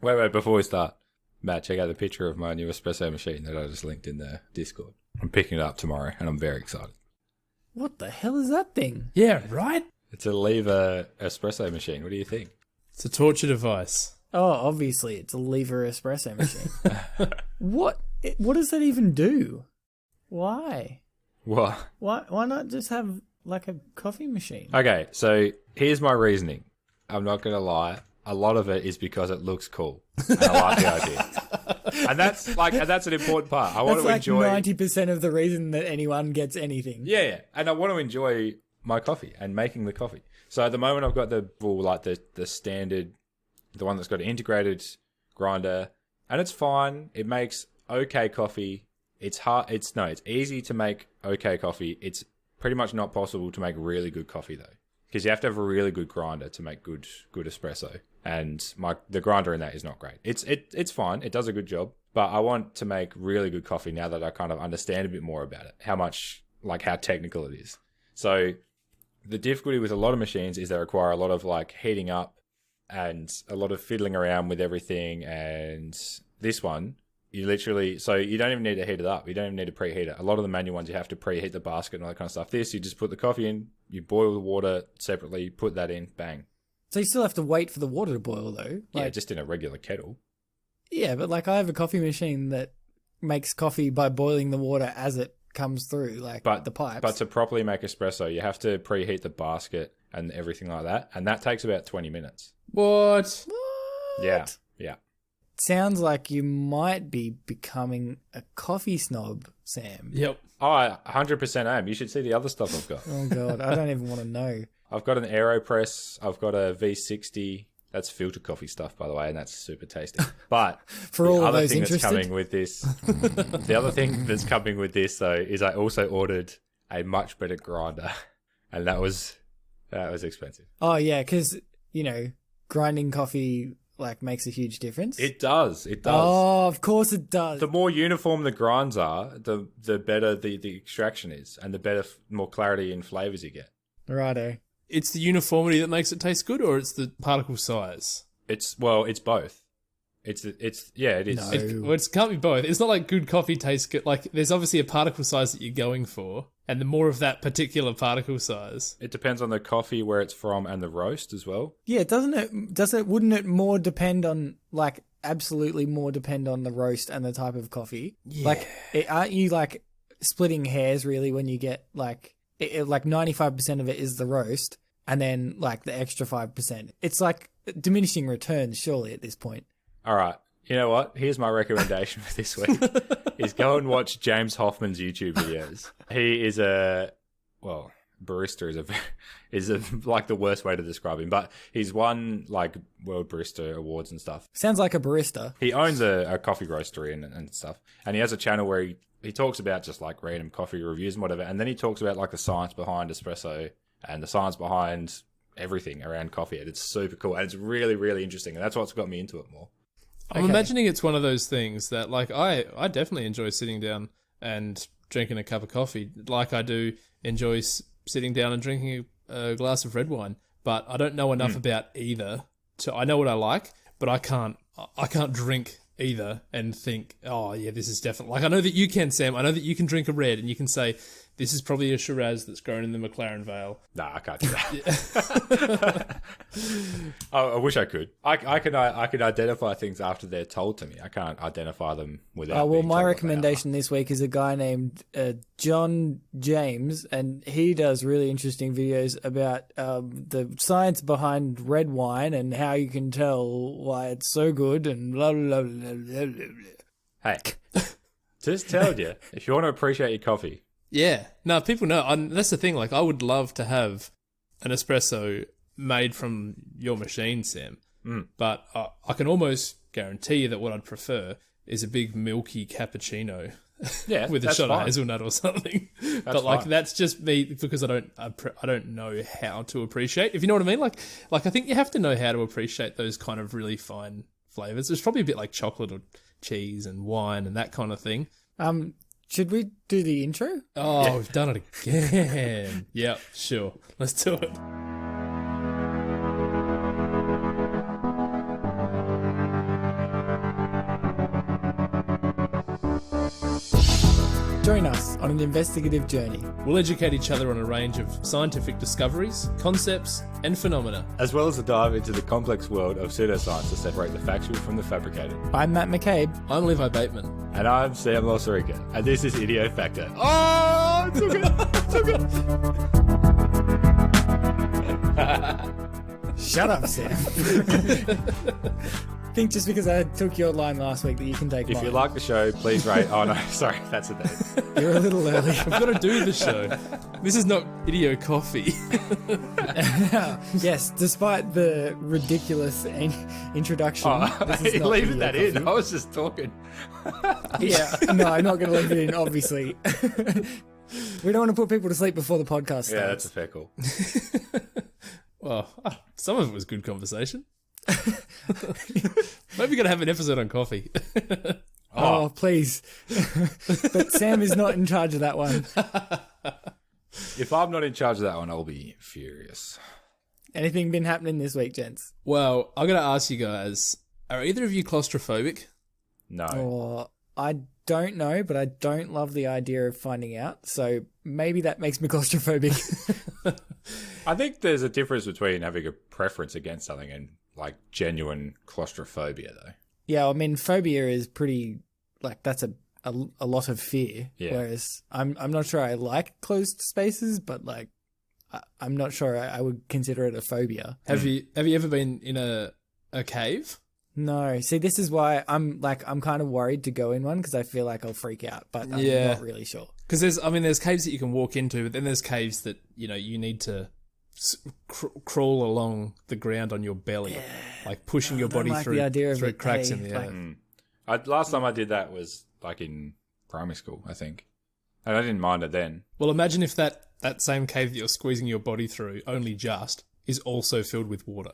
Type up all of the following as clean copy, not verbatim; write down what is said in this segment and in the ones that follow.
Wait, before we start, Matt, check out the picture of my new espresso machine that I just linked in the Discord. I'm picking it up tomorrow, and I'm very excited. What the hell is that thing? Yeah, right? It's a lever espresso machine. What do you think? It's a torture device. Oh, obviously, it's a lever espresso machine. What does that even do? Why? What? Why not just have like a coffee machine? Okay, so here's my reasoning. I'm not going to lie. A lot of it is because it looks cool. And I like the idea. And that's an important part. I want to enjoy 90% of the reason that anyone gets anything. Yeah. And I want to enjoy my coffee and making the coffee. So at the moment I've got the standard, the one that's got an integrated grinder, and it's fine. It makes okay coffee. It's hard. It's easy to make okay coffee. It's pretty much not possible to make really good coffee though, because you have to have a really good grinder to make good espresso. And the grinder in that is not great. It's fine. It does a good job, but I want to make really good coffee now that I kind of understand a bit more about it. How technical it is. So the difficulty with a lot of machines is they require a lot of heating up and a lot of fiddling around with everything. And this one, you literally, so you don't even need to heat it up. You don't even need to preheat it. A lot of the manual ones, you have to preheat the basket and all that kind of stuff. This, you just put the coffee in, you boil the water separately, put that in, bang. So you still have to wait for the water to boil though? Yeah, just in a regular kettle. Yeah, but I have a coffee machine that makes coffee by boiling the water as it comes through, the pipes. But to properly make espresso, you have to preheat the basket and everything like that. And that takes about 20 minutes. What? Yeah. Sounds like you might be becoming a coffee snob, Sam. Yep. Oh, I 100% am. You should see the other stuff I've got. Oh, God. I don't even want to know. I've got an AeroPress. I've got a V60. That's filter coffee stuff, by the way, and that's super tasty. But for all of those interested, the other thing that's coming with this, though, is I also ordered a much better grinder, and that was expensive. Oh, yeah, because, grinding coffee makes a huge difference. It does. Oh, of course it does. The more uniform the grinds are, the better the extraction is, and the better, more clarity and flavors you get. Righto. It's the uniformity that makes it taste good, or it's the particle size? It's both. It is. No. It can't be both. It's not like good coffee tastes good. There's obviously a particle size that you're going for, and the more of that particular particle size. It depends on the coffee, where it's from, and the roast as well. Yeah, wouldn't it more depend on, absolutely more depend on the roast and the type of coffee? Yeah. Aren't you, splitting hairs, really, when you get, 95% of it is the roast, and then, the extra 5%. It's diminishing returns, surely, at this point. All right. You know what? Here's my recommendation for this week. Is go and watch James Hoffman's YouTube videos. He is barista is the worst way to describe him, but he's won World Barista Awards and stuff. Sounds like a barista. He owns a coffee roastery and stuff, and he has a channel where he talks about just random coffee reviews and whatever, and then he talks about the science behind espresso and the science behind everything around coffee. And it's super cool, and it's really, really interesting, and that's what's got me into it more. I'm imagining it's one of those things that I definitely enjoy sitting down and drinking a cup of coffee, like I do enjoy sitting down and drinking a glass of red wine, but I don't know enough about either. I know what I like, but I can't drink either and think, oh yeah, this is definitely, I know that you can, Sam. I know that you can drink a red and you can say, this is probably a Shiraz that's grown in the McLaren Vale. Nah, I can't do that. I wish I could. I can identify things after they're told to me. I can't identify them without. Well, my recommendation this week is a guy named John James, and he does really interesting videos about the science behind red wine and how you can tell why it's so good and blah blah blah blah blah. Hey, just told you, if you want to appreciate your coffee. Yeah. No, people know. That's the thing. I would love to have an espresso made from your machine, Sam. But I can almost guarantee you that what I'd prefer is a big milky cappuccino. Yeah, with a shot of hazelnut or something. But that's just me because I don't know how to appreciate. If you know what I mean. I think you have to know how to appreciate those kind of really fine flavors. It's probably a bit like chocolate or cheese and wine and that kind of thing. Should we do the intro? Oh, yeah. We've done it again. Yeah, sure. Let's do it. Join us on an investigative journey. We'll educate each other on a range of scientific discoveries, concepts, and phenomena. As well as a dive into the complex world of pseudoscience to separate the factual from the fabricated. I'm Matt McCabe. I'm Bateman. And I'm Sam Losarica. And this is Idiot Factor. Oh, took it. Shut up, Sam. I think just because I took your line last week that you can take mine. If you like the show, please rate. Oh, no, sorry, that's a date. You're a little early. I've got to do the show. This is not Idiot Coffee. Yes, despite the ridiculous introduction. Oh, this is not leaving that Idiot in. I was just talking. Yeah, no, I'm not going to leave it in, obviously. We don't want to put people to sleep before the podcast starts. Yeah, that's a fair call. Well, some of it was good conversation. Maybe gonna have an episode on coffee. Oh, please. But Sam is not in charge of that one. If I'm not in charge of that one, I'll be furious. Anything been happening this week, gents? Well, I'm gonna ask you guys: are either of you claustrophobic? No. Or I don't know, but I don't love the idea of finding out. So maybe that makes me claustrophobic. I think there's a difference between having a preference against something and like genuine claustrophobia, though. Yeah, I mean, phobia is pretty like that's a lot of fear. Yeah. Whereas I'm not sure I like closed spaces, but like I'm not sure I would consider it a phobia. Have you ever been in a cave? No. See, this is why I'm kind of worried to go in one because I feel like I'll freak out, but I'm not really sure. Because there's caves that you can walk into, but then there's caves that you need to crawl along the ground on your belly, like pushing your body through cracks in the earth. Last time I did that was like in primary school, I think, and I didn't mind it then. Well, imagine if that same cave that you're squeezing your body through only just is also filled with water.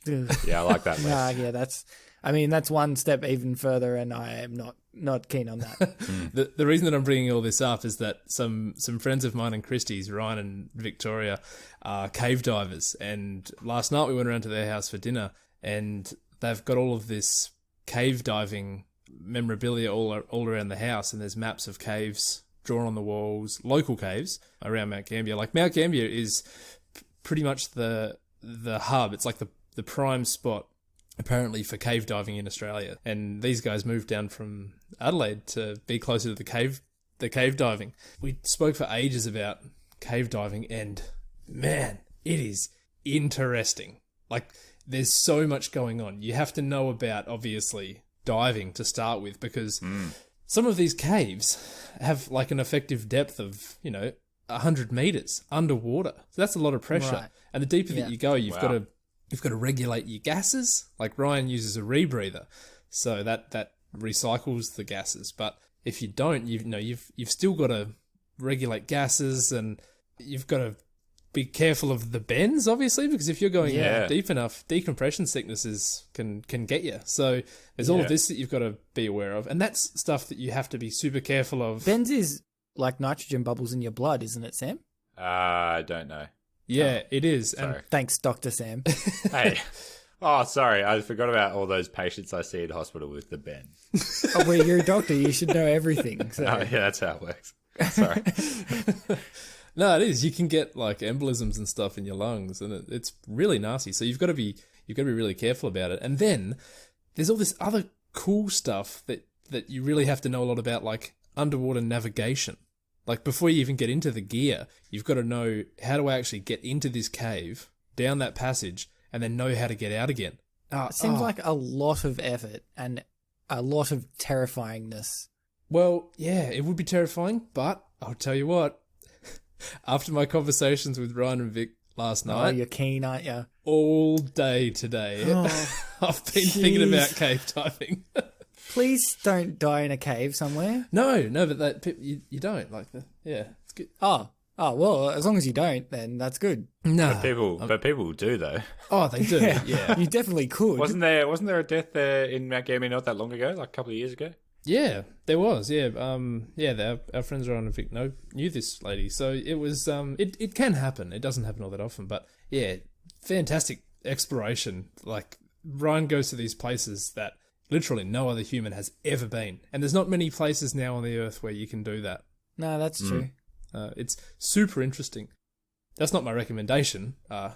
Yeah, I like that. Yeah, that's one step even further, and I am not keen on that. The reason that I'm bringing all this up is that some friends of mine and Christie's, Ryan and Victoria, are cave divers, and last night we went around to their house for dinner, and they've got all of this cave diving memorabilia all around the house, and there's maps of caves drawn on the walls, local caves around Mount Gambier. Like Mount Gambier is pretty much the hub. It's like the prime spot apparently for cave diving in Australia, and these guys moved down from Adelaide to be closer to the cave diving. We spoke for ages about cave diving, and man, it is interesting. Like, there's so much going on. You have to know about, obviously, diving to start with, because some of these caves have like an effective depth of 100 meters underwater, so that's a lot of pressure. Right. And the deeper that you go, you've got to regulate your gases. Like Ryan uses a rebreather, so that recycles the gases. But if you don't, you've still got to regulate gases, and you've got to be careful of the bends, obviously, because if you're going deep enough, decompression sicknesses can get you. So there's all of this that you've got to be aware of, and that's stuff that you have to be super careful of. Bends is like nitrogen bubbles in your blood, isn't it, Sam? I don't know. Yeah, it is. Sorry. And thanks, Dr. Sam. Hey. Oh, sorry. I forgot about all those patients I see at hospital with the bend. Oh, well, you're a doctor. You should know everything. So. Oh, yeah, that's how it works. Sorry. No, it is. You can get like embolisms and stuff in your lungs, and it's really nasty. So you've got to be really careful about it. And then there's all this other cool stuff that you really have to know a lot about, like underwater navigation. Like, before you even get into the gear, you've got to know, how do I actually get into this cave, down that passage, and then know how to get out again? It seems like a lot of effort and a lot of terrifyingness. Well, yeah, it would be terrifying, but I'll tell you what, after my conversations with Ryan and Vic last night... Oh, you're keen, aren't you? All day today, I've been thinking about cave diving. Please don't die in a cave somewhere. No, but you don't like it's good. Oh, well, as long as you don't, then that's good. No, but people do though. Oh, they do. Yeah, You definitely could. Wasn't there a death there in Mount Gambier not that long ago, like a couple of years ago? Yeah, there was. Yeah, our friends Ryan and Vic knew this lady, so it was. It can happen. It doesn't happen all that often, but yeah, fantastic exploration. Like, Ryan goes to these places that literally no other human has ever been. And there's not many places now on the earth where you can do that. No, that's true. It's super interesting. That's not my recommendation. I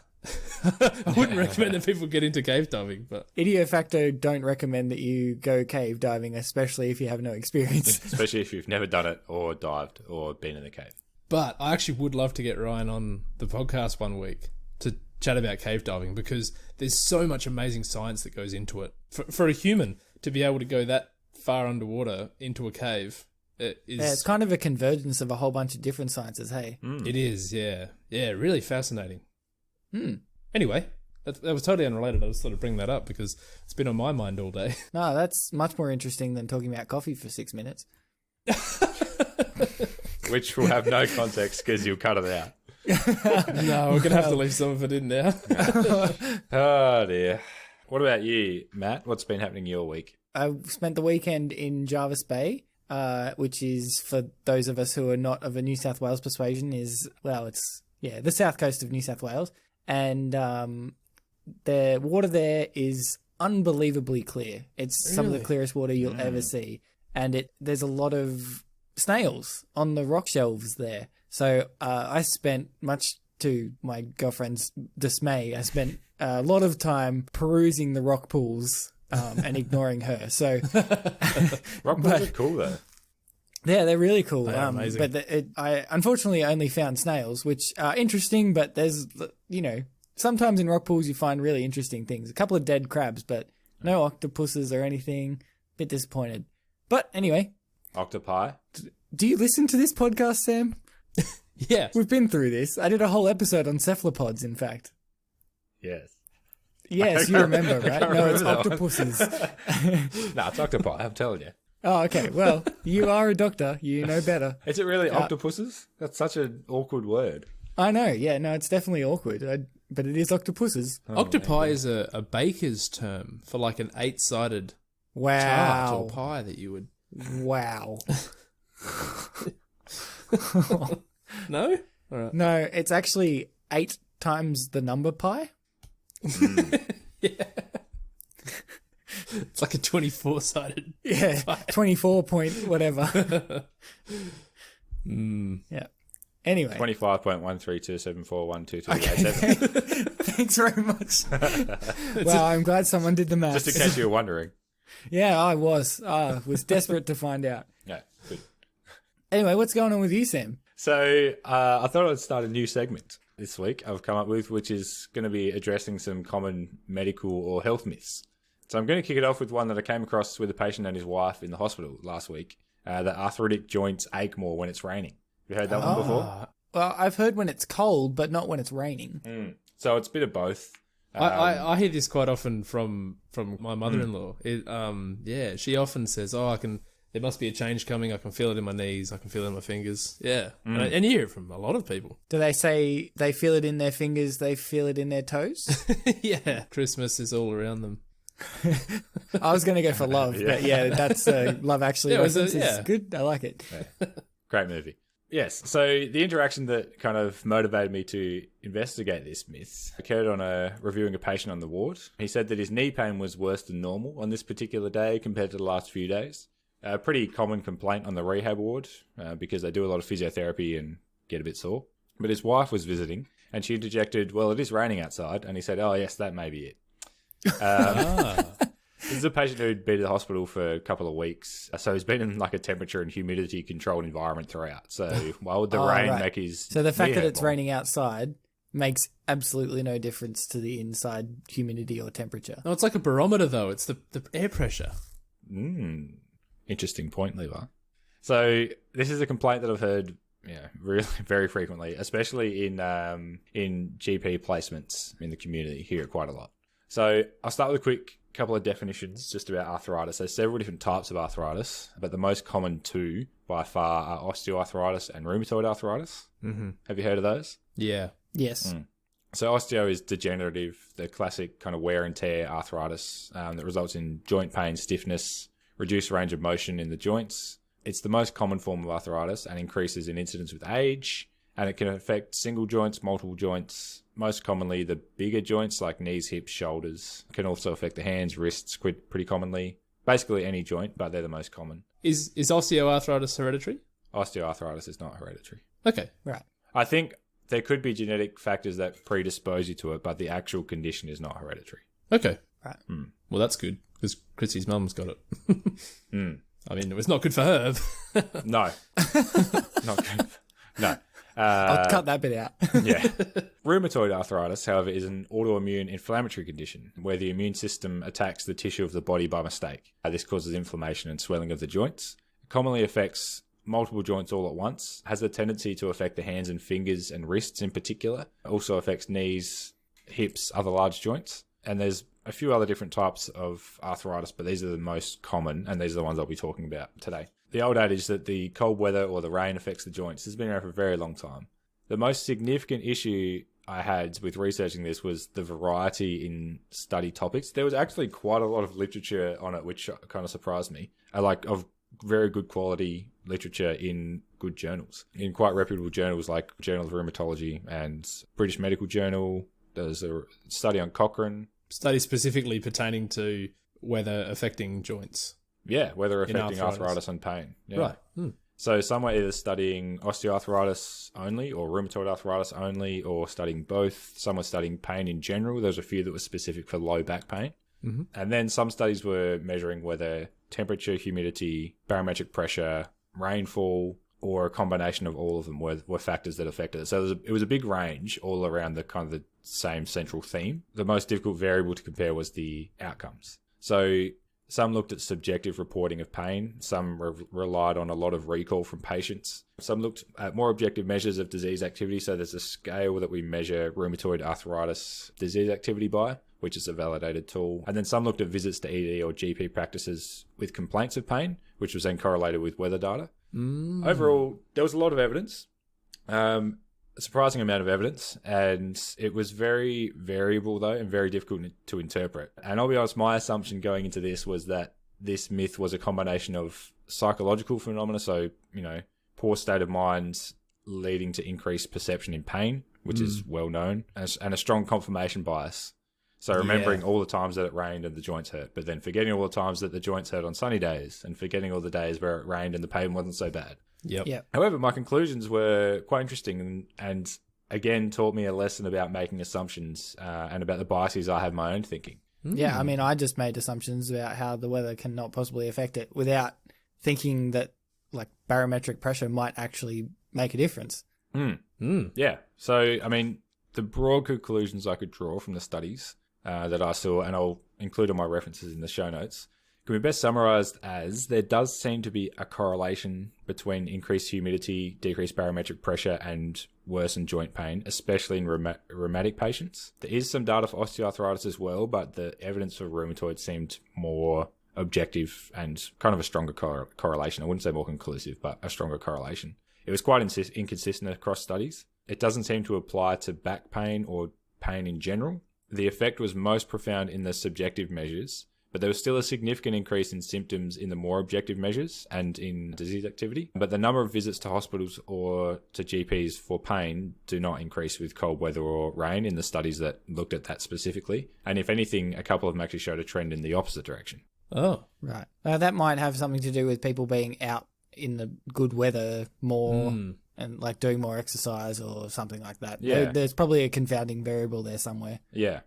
wouldn't recommend that people get into cave diving, but Idiofacto don't recommend that you go cave diving, especially if you have no experience. Especially if you've never done it or dived or been in a cave. But I actually would love to get Ryan on the podcast one week to chat about cave diving, because there's so much amazing science that goes into it. For a human to be able to go that far underwater into a cave, it is... Yeah, it's kind of a convergence of a whole bunch of different sciences, hey? It is, yeah. Yeah, really fascinating. Anyway, that was totally unrelated. I just thought I'd bring that up because it's been on my mind all day. No, that's much more interesting than talking about coffee for 6 minutes. Which will have no context because you'll cut it out. No, we're going to have to leave some of it in now. Oh, dear. What about you, Matt? What's been happening your week? I spent the weekend in Jarvis Bay, which is, for those of us who are not of a New South Wales persuasion, it's the south coast of New South Wales. And the water there is unbelievably clear. It's some of the clearest water you'll ever see. And there's a lot of snails on the rock shelves there. So I spent, much to my girlfriend's dismay, I spent a lot of time perusing the rock pools and ignoring her. So Rock pools are cool, though. Yeah, they're really cool. They are amazing. But I unfortunately only found snails, which are interesting, but there's, sometimes in rock pools you find really interesting things. A couple of dead crabs, but no octopuses or anything. Bit disappointed. But anyway. Octopi? Do you listen to this podcast, Sam? Yeah. We've been through this. I did a whole episode on cephalopods, in fact. Yes. Yes, you remember, right? No, it's octopuses. No, it's octopi, I'm telling you. Oh, okay. Well, you are a doctor. You know better. Is it really octopuses? That's such an awkward word. I know. Yeah, no, it's definitely awkward. But it is octopuses. Octopi is a baker's term for like an 8-sided Wow. tart or pie that you would... Wow. No? All right. No, it's actually 8 times the number pi. Yeah. It's like a 24-sided. Yeah, 24 point whatever. Yeah. Anyway. 25.132741238. Thanks very much. Wow, I'm glad someone did the maths. Just in case you were wondering. Yeah, I was. Was desperate to find out. Yeah, good. Anyway, what's going on with you, Sam? So I thought I'd start a new segment this week I've come up with, which is going to be addressing some common medical or health myths. So I'm going to kick it off with one that I came across with a patient and his wife in the hospital last week, that arthritic joints ache more when it's raining. Have you heard that one before? Well, I've heard when it's cold, but not when it's raining. So it's a bit of both. I hear this quite often from my mother-in-law. She often says, there must be a change coming. I can feel it in my knees. I can feel it in my fingers. Yeah. And you hear it from a lot of people. Do they say they feel it in their fingers, they feel it in their toes? Yeah. Christmas is all around them. I was going to go for Love, but yeah, that's Love Actually. Yeah, It's good. I like it. Yeah. Great movie. Yes, so the interaction that kind of motivated me to investigate this myth occurred on reviewing a patient on the ward. He said that his knee pain was worse than normal on this particular day compared to the last few days. A pretty common complaint on the rehab ward because they do a lot of physiotherapy and get a bit sore. But his wife was visiting and she interjected, well, it is raining outside. And he said, oh, yes, that may be it. This is a patient who'd been to the hospital for a couple of weeks. So he's been in like a temperature and humidity controlled environment throughout. So why would the rain make his... So the fact that it's more? raining outside makes absolutely no difference to the inside humidity or temperature. No, it's like a barometer though. It's the air pressure. Interesting point, Levi. So this is a complaint that I've heard really very frequently, especially in GP placements in the community. Hear it quite a lot. So I'll start with a quick couple of definitions just about arthritis. There's several different types of arthritis, but the most common two by far are osteoarthritis and rheumatoid arthritis. Mm-hmm. Have you heard of those? Yeah. Yes. So osteo is degenerative, the classic kind of wear and tear arthritis that results in joint pain, stiffness, reduced range of motion in the joints. It's the most common form of arthritis and increases in incidence with age, and it can affect single joints, multiple joints, most commonly the bigger joints like knees, hips, shoulders. It can also affect the hands, wrists pretty commonly. Basically any joint, but they're the most common. Is osteoarthritis hereditary? osteoarthritis is not hereditary. Okay. Right. I think there could be genetic factors that predispose you to it, but the actual condition is not hereditary. Okay. Right. Well, that's good because Chrissy's mum's got it. I mean, it's not good for her. No. Not good. No. I'll cut that bit out. Yeah. Rheumatoid arthritis, however, is an autoimmune inflammatory condition where the immune system attacks the tissue of the body by mistake. This causes inflammation and swelling of the joints. It commonly affects multiple joints all at once, has a tendency to affect the hands and fingers and wrists in particular. It also affects knees, hips, other large joints. And there's a few other different types of arthritis, but these are the most common, and these are the ones I'll be talking about today. The old adage that the cold weather or the rain affects the joints has been around for a very long time. The most significant issue I had with researching this was the variety in study topics. There was actually quite a lot of literature on it, which kind of surprised me. Of very good quality literature in good journals, in quite reputable journals like Journal of Rheumatology and British Medical Journal. There's a study on Cochrane. Study specifically pertaining to weather affecting joints. Yeah, weather affecting arthritis and pain. Yeah. Right. So some were either studying osteoarthritis only or rheumatoid arthritis only or studying both. Some were studying pain in general. There was a few that were specific for low back pain. Mm-hmm. And then some studies were measuring whether temperature, humidity, barometric pressure, rainfall, or a combination of all of them were factors that affected it. So it was a big range all around the kind of the same central theme. The most difficult variable to compare was the outcomes. So some looked at subjective reporting of pain. Some relied on a lot of recall from patients. Some looked at more objective measures of disease activity. So there's a scale that we measure rheumatoid arthritis disease activity by, which is a validated tool. And then some looked at visits to ED or GP practices with complaints of pain, which was then correlated with weather data. Overall, there was a lot of evidence, a surprising amount of evidence, and it was very variable, though, and very difficult to interpret. And I'll be honest, my assumption going into this was that this myth was a combination of psychological phenomena, so, poor state of mind leading to increased perception in pain, which is well known, and a strong confirmation bias. So remembering all the times that it rained and the joints hurt, but then forgetting all the times that the joints hurt on sunny days and forgetting all the days where it rained and the pain wasn't so bad. Yep. However, my conclusions were quite interesting and again taught me a lesson about making assumptions and about the biases I have in my own thinking. Yeah, I mean, I just made assumptions about how the weather cannot possibly affect it without thinking that barometric pressure might actually make a difference. Yeah. So, I mean, the broad conclusions I could draw from the studies that I saw, and I'll include all my references in the show notes, can be best summarized as there does seem to be a correlation between increased humidity, decreased barometric pressure, and worsened joint pain, especially in rheumatic patients. There is some data for osteoarthritis as well, but the evidence for rheumatoid seemed more objective and kind of a stronger correlation. I wouldn't say more conclusive, but a stronger correlation. It was quite inconsistent across studies. It doesn't seem to apply to back pain or pain in general. The effect was most profound in the subjective measures, but there was still a significant increase in symptoms in the more objective measures and in disease activity. But the number of visits to hospitals or to GPs for pain do not increase with cold weather or rain in the studies that looked at that specifically. And if anything, a couple of them actually showed a trend in the opposite direction. Oh. Right. That might have something to do with people being out in the good weather more and doing more exercise or something like that. Yeah. There's probably a confounding variable there somewhere. Yeah,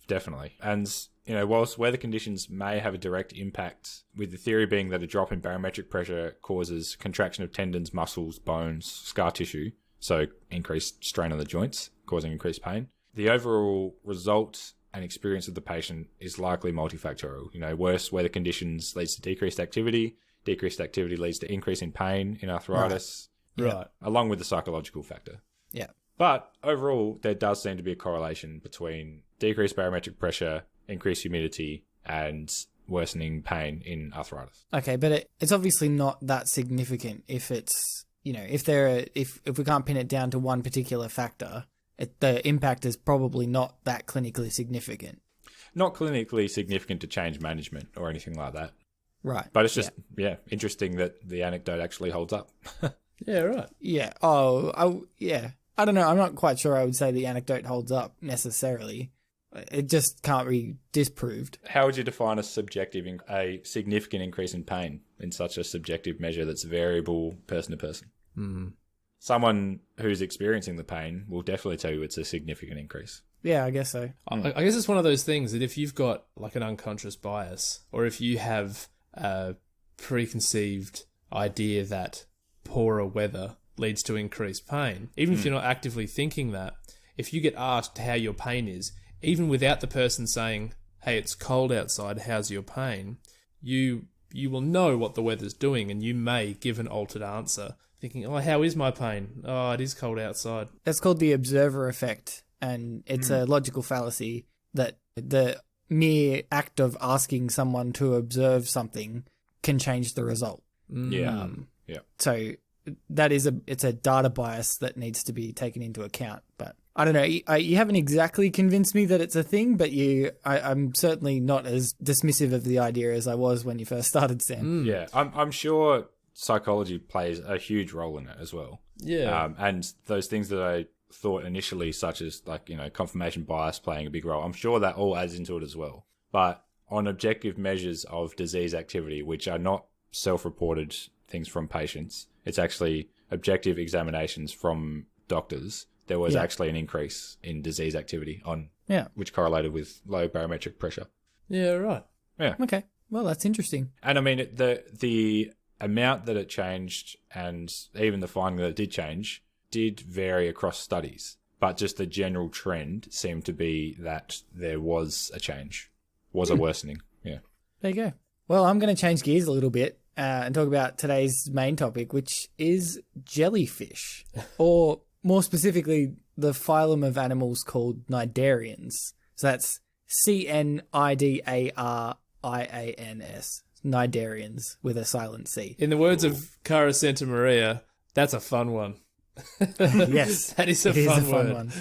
definitely. And, whilst weather conditions may have a direct impact, with the theory being that a drop in barometric pressure causes contraction of tendons, muscles, bones, scar tissue, so increased strain on the joints, causing increased pain, the overall result and experience of the patient is likely multifactorial. Worse weather conditions leads to decreased activity leads to increase in pain in arthritis, Right. along with the psychological factor. Yeah. But overall, there does seem to be a correlation between decreased barometric pressure, increased humidity, and worsening pain in arthritis. Okay, but it's obviously not that significant if it's, if we can't pin it down to one particular factor, the impact is probably not that clinically significant. Not clinically significant to change management or anything like that. Right. But it's just, interesting that the anecdote actually holds up. Yeah, right. Yeah. Oh, yeah. I don't know. I'm not quite sure I would say the anecdote holds up necessarily. It just can't be disproved. How would you define a significant increase in pain in such a subjective measure that's variable person to person? Someone who's experiencing the pain will definitely tell you it's a significant increase. Yeah, I guess so. I guess it's one of those things that if you've got like an unconscious bias, or if you have a preconceived idea that poorer weather leads to increased pain, even if you're not actively thinking that, if you get asked how your pain is, even without the person saying, hey, it's cold outside, how's your pain? You will know what the weather's doing, and you may give an altered answer, thinking, oh, how is my pain? Oh, it is cold outside. That's called the observer effect, and it's a logical fallacy that the mere act of asking someone to observe something can change the result. Yeah. So that is it's a data bias that needs to be taken into account. But I don't know. You haven't exactly convinced me that it's a thing, but I'm certainly not as dismissive of the idea as I was when you first started, Sam. Yeah, I'm sure psychology plays a huge role in it as well. Yeah. And those things that I thought initially, such as confirmation bias playing a big role, I'm sure that all adds into it as well. But on objective measures of disease activity, which are not self-reported things from patients, it's actually objective examinations from doctors, there was actually an increase in disease activity which correlated with low barometric pressure. Yeah, right. Yeah. Okay. Well, that's interesting. And I mean, the amount that it changed and even the finding that it did change did vary across studies. But just the general trend seemed to be that there was a change, a worsening. Yeah. There you go. Well, I'm going to change gears a little bit and talk about today's main topic, which is jellyfish, or more specifically, the phylum of animals called Cnidarians. So that's Cnidarians, Cnidarians with a silent C. In the words of Cara Santa Maria, that's a fun one. Yes. That is a fun word. One.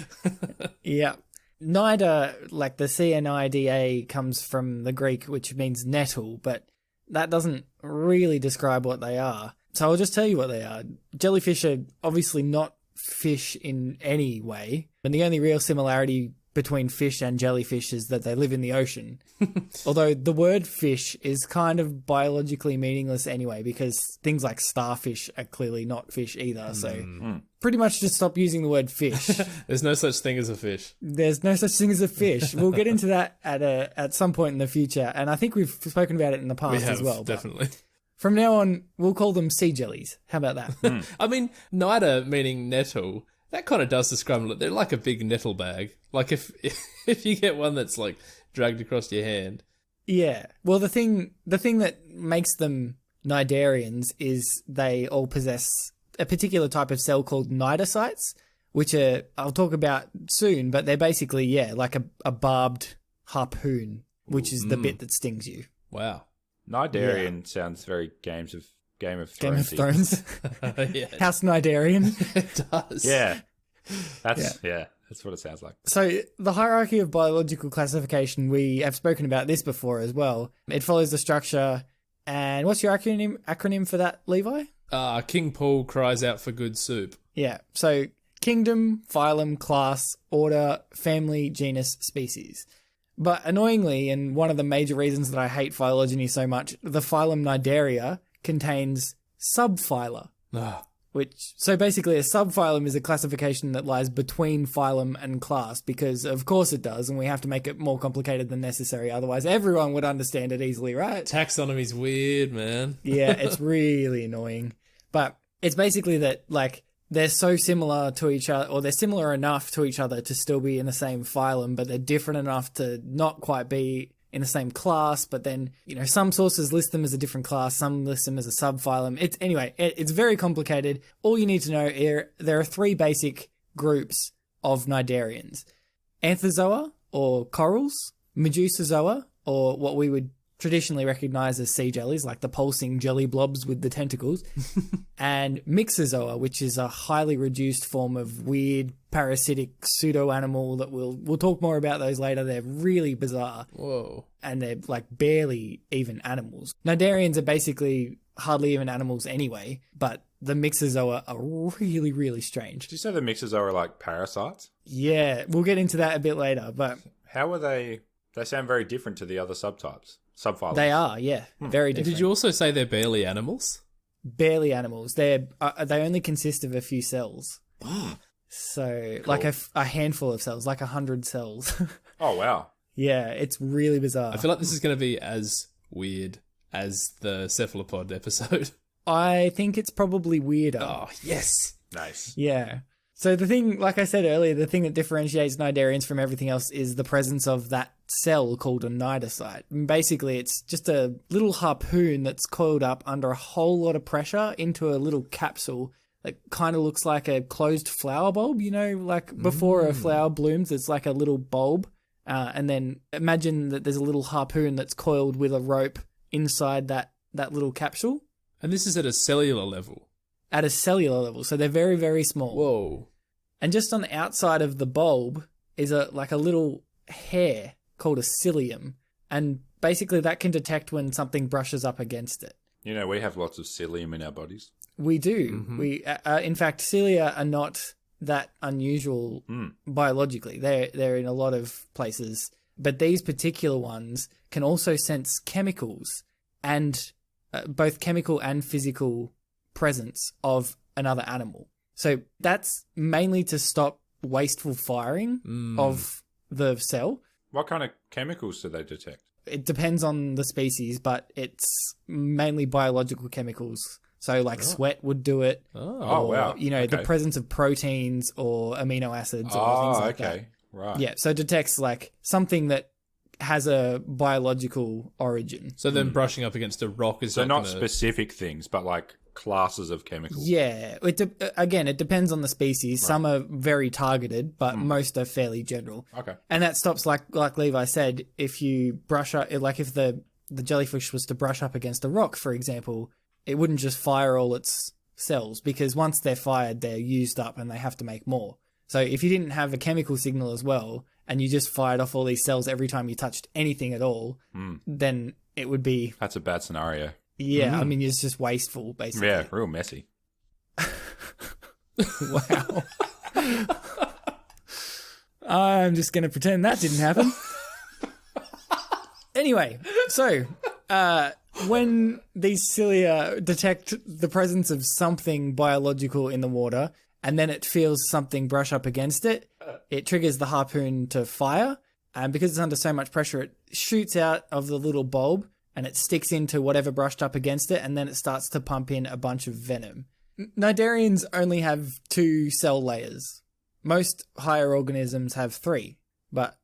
Yeah. Nida, like the CNIDA, comes from the Greek, which means nettle, but that doesn't really describe what they are. So I'll just tell you what they are. Jellyfish are obviously not fish in any way, and the only real similarity between fish and jellyfish is that they live in the ocean. Although the word fish is kind of biologically meaningless anyway, because things like starfish are clearly not fish either. So pretty much just stop using the word fish. There's no such thing as a fish. There's no such thing as a fish. We'll get into that at some point in the future, and I think we've spoken about it in the past as well. Definitely. From now on, we'll call them sea jellies. How about that? I mean, nida meaning nettle, that kind of does describe them. They're like a big nettle bag. Like if you get one that's like dragged across your hand. Yeah. Well, the thing that makes them Cnidarians is they all possess a particular type of cell called cnidocytes, which I'll talk about soon, but they're basically, like a barbed harpoon, which is the bit that stings you. Wow. Cnidarian sounds very Game of Thrones. Game of Thrones. Yeah. House Cnidarian. It does. Yeah. That's what it sounds like. So the hierarchy of biological classification, we have spoken about this before as well. It follows the structure. And what's your acronym for that, Levi? King Paul cries out for good soup. Yeah. So kingdom, phylum, class, order, family, genus, species. But annoyingly, and one of the major reasons that I hate phylogeny so much, the phylum Cnidaria contains subphyla. So basically a subphylum is a classification that lies between phylum and class, because of course it does, and we have to make it more complicated than necessary, otherwise everyone would understand it easily, right? Taxonomy's weird, man. Yeah, it's really annoying. But it's basically that, like, they're so similar to each other, or they're similar enough to each other to still be in the same phylum, but they're different enough to not quite be in the same class. But then, some sources list them as a different class, some list them as a subphylum. It's very complicated. All you need to know there are three basic groups of Cnidarians: Anthozoa, or corals; Medusozoa, or what we would traditionally recognize as sea jellies, like the pulsing jelly blobs with the tentacles, and Mixozoa, which is a highly reduced form of weird parasitic pseudo-animal that we'll talk more about those later. They're really bizarre. Whoa. And they're like barely even animals. Cnidarians are basically hardly even animals anyway, but the Mixozoa are really, really strange. Did you say the Mixozoa are like parasites? Yeah, we'll get into that a bit later, but How are they? They sound very different to the other subphylums. They are, yeah, very different. Did you also say they're barely animals? Barely animals. They only consist of a few cells. So, Cool. like a handful of cells, like 100 cells. Oh, wow. Yeah, it's really bizarre. I feel like this is going to be as weird as the cephalopod episode. I think it's probably weirder. Oh, yes. Nice. Yeah. So the thing, like I said earlier, the thing that differentiates Cnidarians from everything else is the presence of that cell called a cnidocyte. And basically, it's just a little harpoon that's coiled up under a whole lot of pressure into a little capsule that kind of looks like a closed flower bulb. You know, like before a flower blooms, it's like a little bulb. And then imagine that there's a little harpoon that's coiled with a rope inside that little capsule. And this is at a cellular level. At a cellular level. So they're very, very small. Whoa. And just on the outside of the bulb is a little hair called a cilium. And basically that can detect when something brushes up against it. You know, we have lots of psyllium in our bodies. We do. We, in fact, cilia are not that unusual biologically. They're in a lot of places. But these particular ones can also sense chemicals and both chemical and physical presence of another animal. So that's mainly to stop wasteful firing of the cell. What kind of chemicals do they detect? It depends on the species, but it's mainly biological chemicals. So like sweat would do it. Oh, wow. You know, the Okay. presence of proteins or amino acids or things like that. Right. Yeah, so it detects like something that has a biological origin. So then brushing up against a rock is So not gonna... specific things, but like classes of chemicals. Yeah, again, it depends on the species. Some are very targeted, but most are fairly general. Okay. And that stops, like Levi said, if you brush up, like if the jellyfish was to brush up against a rock, for example, it wouldn't just fire all its cells, because once they're fired, they're used up and they have to make more. So if you didn't have a chemical signal as well, and you just fired off all these cells every time you touched anything at all, then it would be... That's a bad scenario. Yeah, I mean, it's just wasteful, basically. Yeah, real messy. Wow. I'm just going to pretend that didn't happen. Anyway, so when these cilia detect the presence of something biological in the water, and then it feels something brush up against it, it triggers the harpoon to fire. And because it's under so much pressure, it shoots out of the little bulb and it sticks into whatever brushed up against it, and then it starts to pump in a bunch of venom. Cnidarians only have 2 cell layers. Most higher organisms have 3, but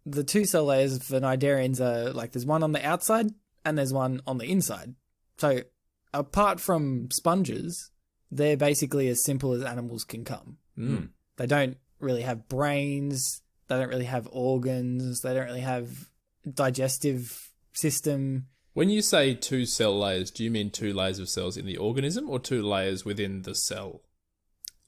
the 2 cell layers for Cnidarians are like there's one on the outside and there's one on the inside. So apart from sponges, they're basically as simple as animals can come. They don't really have brains. They don't really have organs. They don't really have digestive system. When you say 2 cell layers, do you mean 2 layers of cells in the organism or 2 layers within the cell?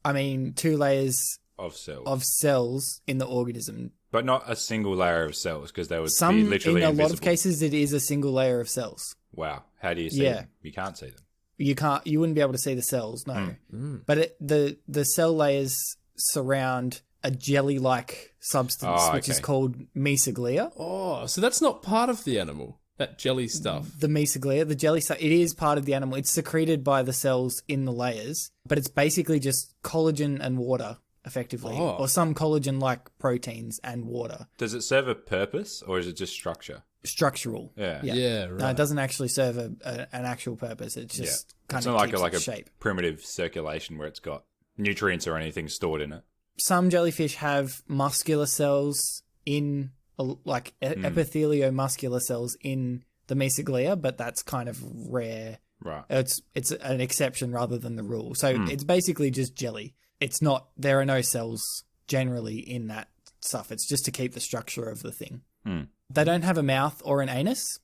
I mean, 2 layers Of cells. of cells in the organism. But not a single layer of cells, because they would be Some, literally in a invisible. lot of cases, it is a single layer of cells. Wow. How do you see them? You can't see them. You wouldn't be able to see the cells, no. But the cell layers surround a jelly-like substance, which is okay. called mesoglia. Oh, so that's not part of the animal, that jelly stuff. The mesoglia, the jelly stuff, it is part of the animal. It's secreted by the cells in the layers, but it's basically just collagen and water, effectively, or some collagen-like proteins and water. Does it serve a purpose, or is it just structure? Structural. Yeah. Yeah, right. No, it doesn't actually serve an actual purpose. It's just kind It's of not like keeps like its a shape. primitive circulation where it's got nutrients or anything stored in it. Some jellyfish have muscular cells in, epitheliomuscular cells in the mesoglia, but that's kind of rare. Right. It's an exception rather than the rule. So it's basically just jelly. It's not, there are no cells generally in that stuff. It's just to keep the structure of the thing. They don't have a mouth or an anus.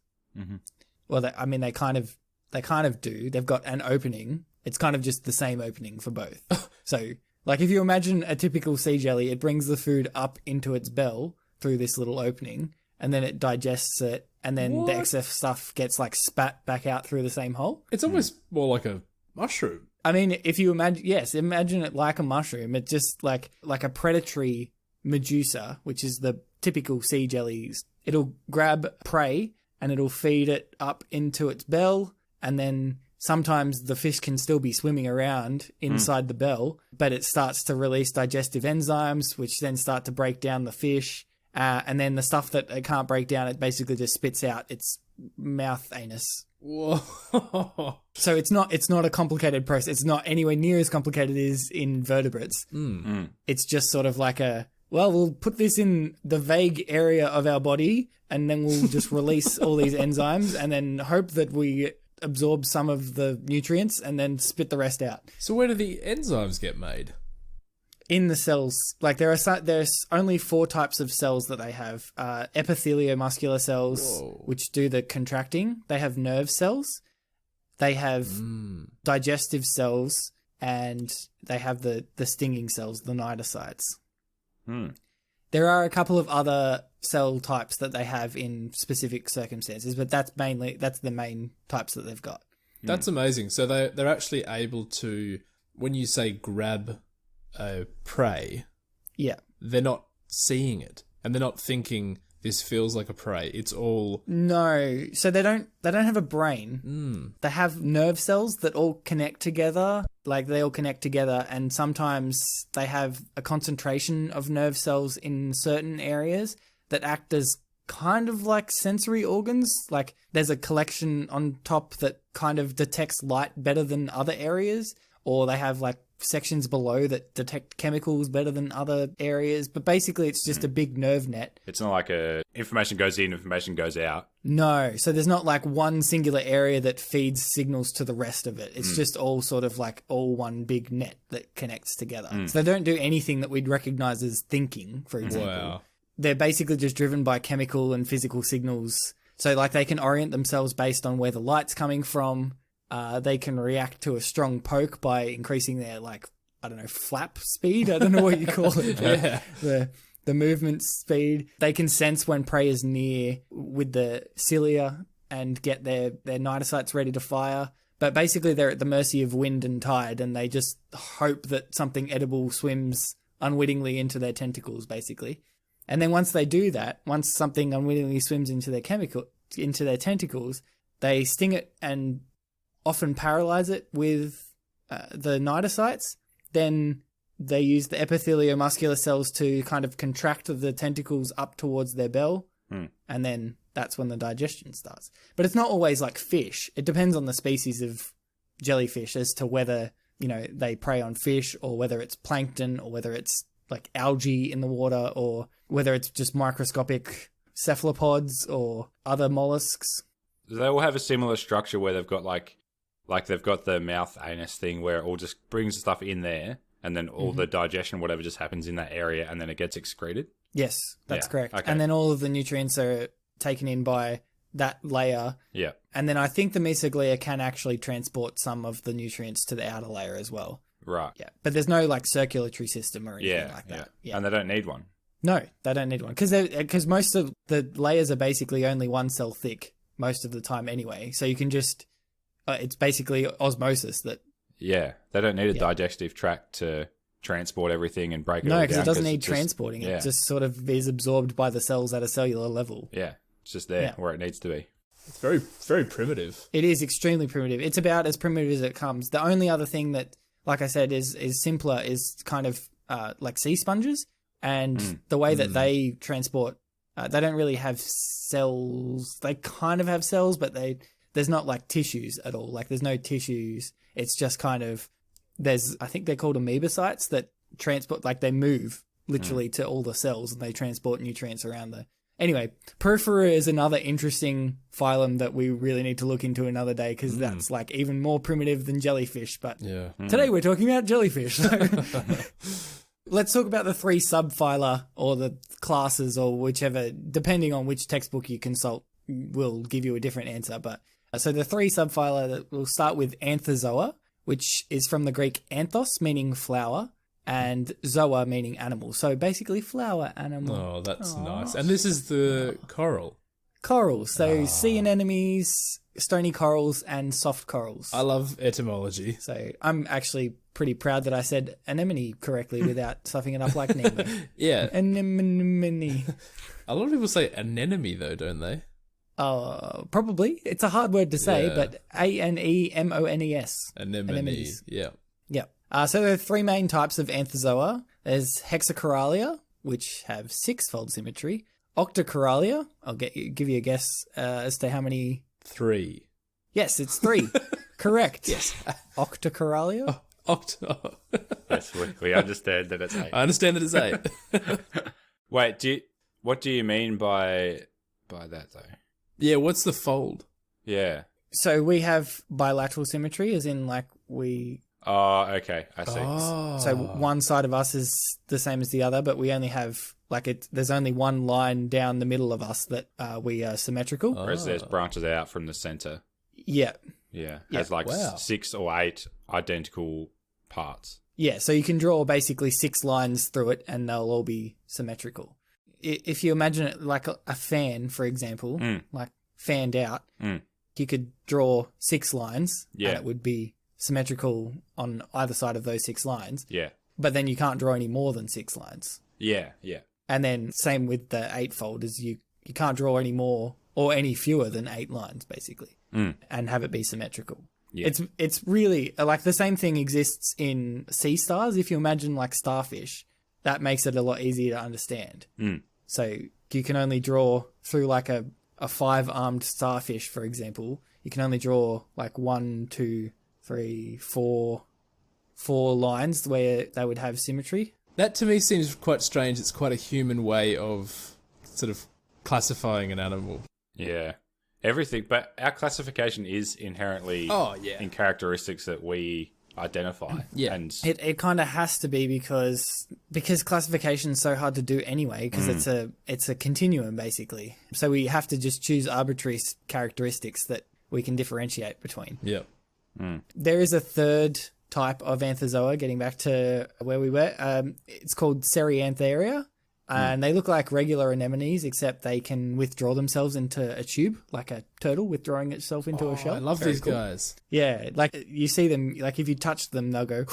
Well, they kind of do. They've got an opening. It's kind of just the same opening for both. So, like if you imagine a typical sea jelly, it brings the food up into its bell through this little opening, and then it digests it, and then the excess stuff gets like spat back out through the same hole. It's almost more like a mushroom. I mean, if you imagine it like a mushroom. It's just like a predatory medusa, which is the typical sea jellies, it'll grab prey and it'll feed it up into its bell, and then sometimes the fish can still be swimming around inside the bell, but it starts to release digestive enzymes, which then start to break down the fish. And then the stuff that it can't break down, it basically just spits out its mouth anus. Whoa. So it's not a complicated process. It's not anywhere near as complicated as in vertebrates. It's just sort of like we'll put this in the vague area of our body, and then we'll just release all these enzymes, and then hope that we absorb some of the nutrients, and then spit the rest out. So where do the enzymes get made? In the cells. Like there's only 4 types of cells that they have. Epitheliomuscular cells, which do the contracting. They have nerve cells. They have digestive cells, and they have the stinging cells, the cnidocytes. There are a couple of other cell types that they have in specific circumstances, but that's the main types that they've got. That's amazing. So they're actually able to, when you say grab a prey, they're not seeing it, and they're not thinking this feels like a prey. It's all no. So they don't have a brain. They have nerve cells that all connect together. Like they all connect together, and sometimes they have a concentration of nerve cells in certain areas that act as kind of like sensory organs. Like there's a collection on top that kind of detects light better than other areas, or they have like sections below that detect chemicals better than other areas. But basically it's just a big nerve net. It's not like information goes in, information goes out. No, so there's not like one singular area that feeds signals to the rest of it. It's just all sort of like all one big net that connects together. So they don't do anything that we'd recognize as thinking, for example. Wow. They're basically just driven by chemical and physical signals. So like they can orient themselves based on where the light's coming from. They can react to a strong poke by increasing their, like, I don't know, flap speed? I don't know what you call it. The movement speed. They can sense when prey is near with the cilia and get their cnidocytes ready to fire. But basically they're at the mercy of wind and tide, and they just hope that something edible swims unwittingly into their tentacles, basically. And then once they do that, once something unwittingly swims into their tentacles, they sting it and often paralyze it with the cnidocytes. Then they use the epitheliomuscular cells to kind of contract the tentacles up towards their bell, and then that's when the digestion starts. But it's not always like fish. It depends on the species of jellyfish as to whether, they prey on fish, or whether it's plankton, or whether it's like algae in the water, or whether it's just microscopic cephalopods or other mollusks. They all have a similar structure where they've got like they've got the mouth anus thing where it all just brings the stuff in there, and then all the digestion, whatever, just happens in that area, and then it gets excreted. Yes, that's correct. Okay. And then all of the nutrients are taken in by that layer. Yeah. And then I think the mesoglia can actually transport some of the nutrients to the outer layer as well. Right. Yeah. But there's no like circulatory system or anything like that. Yeah. And they don't need one. No, they don't need one. Because most of the layers are basically only one cell thick most of the time anyway. So you can just... it's basically osmosis that... Yeah. They don't need a digestive tract to transport everything and break it all No, down. because it doesn't need transporting. It just sort of is absorbed by the cells at a cellular level. Yeah. It's just there where it needs to be. It's very, very primitive. It is extremely primitive. It's about as primitive as it comes. The only other thing that, like I said, is simpler is kind of like sea sponges. And the way that they transport, they don't really have cells. They kind of have cells, but there's not like tissues at all. Like there's no tissues. It's just kind of, I think they're called amoebocytes that transport, like they move literally to all the cells, and they transport nutrients around Anyway, Porphyra is another interesting phylum that we really need to look into another day, because that's like even more primitive than jellyfish. But today we're talking about jellyfish. Let's talk about the 3 subphyla, or the classes, or whichever, depending on which textbook you consult, will give you a different answer. But so the 3 subphyla, that we'll start with Anthozoa, which is from the Greek anthos, meaning flower, and zoa, meaning animal. So basically flower animal. Oh, that's nice. And this is the coral. Corals. So sea anemones, stony corals, and soft corals. I love etymology. So I'm actually pretty proud that I said anemone correctly without stuffing it up like Nemo. Yeah. Anemone. A lot of people say anemone, though, don't they? Probably. It's a hard word to say, Yeah. but Anemones. Anemone. Anemones. Yeah. Yeah. So there are three main types of anthozoa. There's hexacoralia, which have six-fold symmetry. Octocoralia, I'll give you a guess as to how many. 3. Yes, it's 3. Correct. Yes. Octocoralia. Octo. Yes, we understand that it's 8. I understand that it's 8. Wait, what do you mean by that though? Yeah, what's the fold? Yeah. So we have bilateral symmetry, as in like we. Oh, okay. I see. Oh. So one side of us is the same as the other, but we only have there's only one line down the middle of us that we are symmetrical. Whereas there's branches out from the center. Yeah. Yeah. Yeah. Has like Wow. 6 or 8 identical parts. Yeah, so you can draw basically 6 lines through it and they'll all be symmetrical. If you imagine it like a fan, for example, like fanned out, you could draw 6 lines Yeah. and it would be symmetrical on either side of those 6 lines. Yeah. But then you can't draw any more than 6 lines. Yeah. Yeah. And then same with the 8-fold is you can't draw any more or any fewer than 8 lines, basically, and have it be symmetrical. Yeah. It's really like the same thing exists in sea stars. If you imagine like starfish, that makes it a lot easier to understand. So you can only draw through like a 5-armed starfish, for example. You can only draw like 1, 2, 3, 4 lines where they would have symmetry. That to me seems quite strange. It's quite a human way of sort of classifying an animal. Yeah. Everything, but our classification is inherently in characteristics that we identify. Yeah. And It kind of has to be because classification is so hard to do anyway because it's a continuum basically. So we have to just choose arbitrary characteristics that we can differentiate between. Yeah. There is a third type of anthozoa, getting back to where we were. It's called Ceriantheria, and they look like regular anemones, except they can withdraw themselves into a tube, like a turtle withdrawing itself into a shell. I love Very these cool. guys. Yeah, like you see them, like if you touch them, they'll go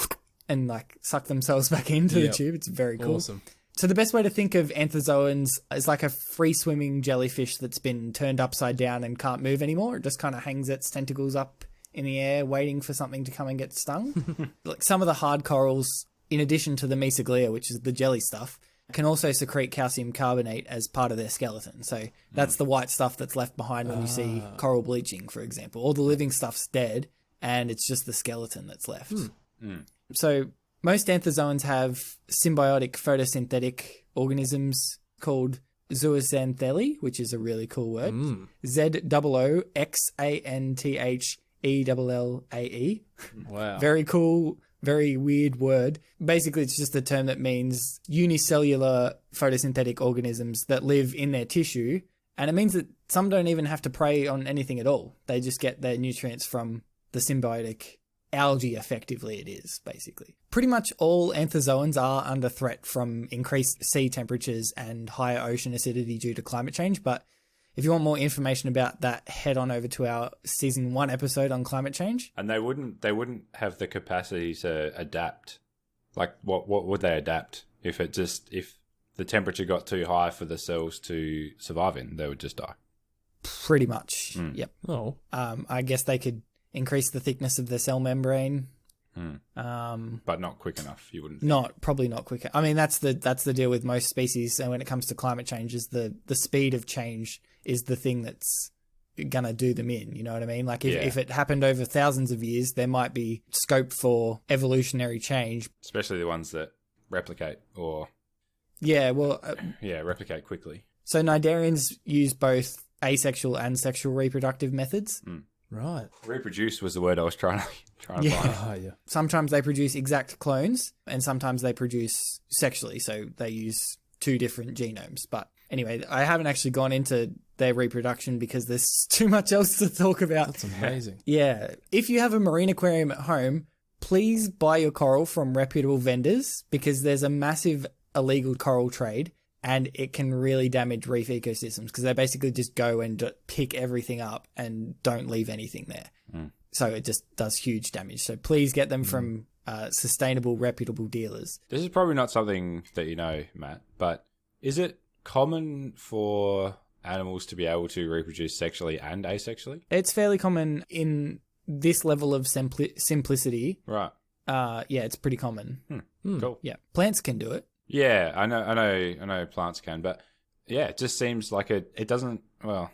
and like suck themselves back into the Yep. tube. It's very cool. Awesome. So the best way to think of anthozoans is like a free-swimming jellyfish that's been turned upside down and can't move anymore. It just kind of hangs its tentacles up in the air, waiting for something to come and get stung. Like some of the hard corals, in addition to the mesoglia, which is the jelly stuff, can also secrete calcium carbonate as part of their skeleton. So that's the white stuff that's left behind when you see coral bleaching, for example. All the living stuff's dead, and it's just the skeleton that's left. So most anthozoans have symbiotic photosynthetic organisms called zooxanthellae, which is a really cool word. ZOOXANTHELLAE. Wow. Very cool, very weird word. Basically, it's just a term that means unicellular photosynthetic organisms that live in their tissue. And it means that some don't even have to prey on anything at all. They just get their nutrients from the symbiotic algae, effectively it is, basically. Pretty much all anthozoans are under threat from increased sea temperatures and higher ocean acidity due to climate change. But if you want more information about that, head on over to our season 1 episode on climate change. and they wouldn't have the capacity to adapt. Like what would they adapt if the temperature got too high for the cells to survive in? They would just die. Pretty much. Yep. Oh. I guess they could increase the thickness of the cell membrane. But not quick enough, you wouldn't think. Probably not quicker. I mean, that's the deal with most species. And when it comes to climate change, is the speed of change is the thing that's gonna do them in. You know what I mean? Like if it happened over thousands of years, there might be scope for evolutionary change. Especially the ones that replicate or Yeah. Well, replicate quickly. so Cnidarians use both asexual and sexual reproductive methods. Right. Reproduce was the word I was trying to find. Oh, yeah. Sometimes they produce exact clones, and sometimes they produce sexually. So they use 2 different genomes. But anyway, I haven't actually gone into their reproduction because there's too much else to talk about. That's amazing. Yeah. If you have a marine aquarium at home, please buy your coral from reputable vendors because there's a massive illegal coral trade and it can really damage reef ecosystems because they basically just go and pick everything up and don't leave anything there. So it just does huge damage. So please get them from sustainable, reputable dealers. This is probably not something that you know, Matt, but is it common for animals to be able to reproduce sexually and asexually? It's fairly common in this level of simplicity. Right. Yeah, it's pretty common. Cool. Yeah, plants can do it. Yeah, I know plants can, but yeah, it just seems like it doesn't, well,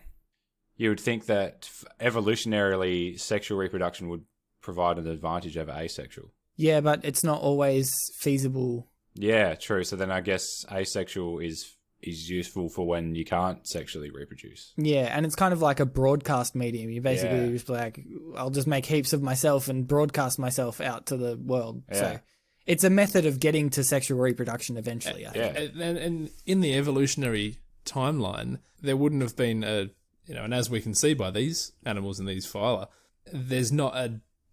you would think that evolutionarily sexual reproduction would provide an advantage over asexual. Yeah, but it's not always feasible. Yeah, true. So then I guess asexual is useful for when you can't sexually reproduce. Yeah, and it's kind of like a broadcast medium. You basically just like, I'll just make heaps of myself and broadcast myself out to the world. Yeah. So it's a method of getting to sexual reproduction eventually, I think. Yeah. And in the evolutionary timeline, there wouldn't have been and as we can see by these animals and these phyla, there's not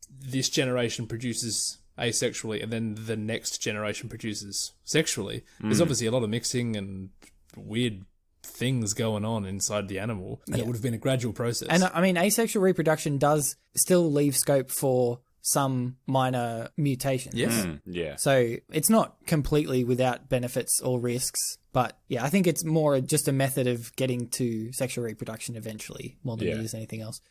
this generation produces asexually and then the next generation produces sexually. There's obviously a lot of mixing and weird things going on inside the animal, and it would have been a gradual process. And I mean, asexual reproduction does still leave scope for some minor mutations. Yes. Yeah. So it's not completely without benefits or risks, but yeah, I think it's more just a method of getting to sexual reproduction eventually, more than it is anything else.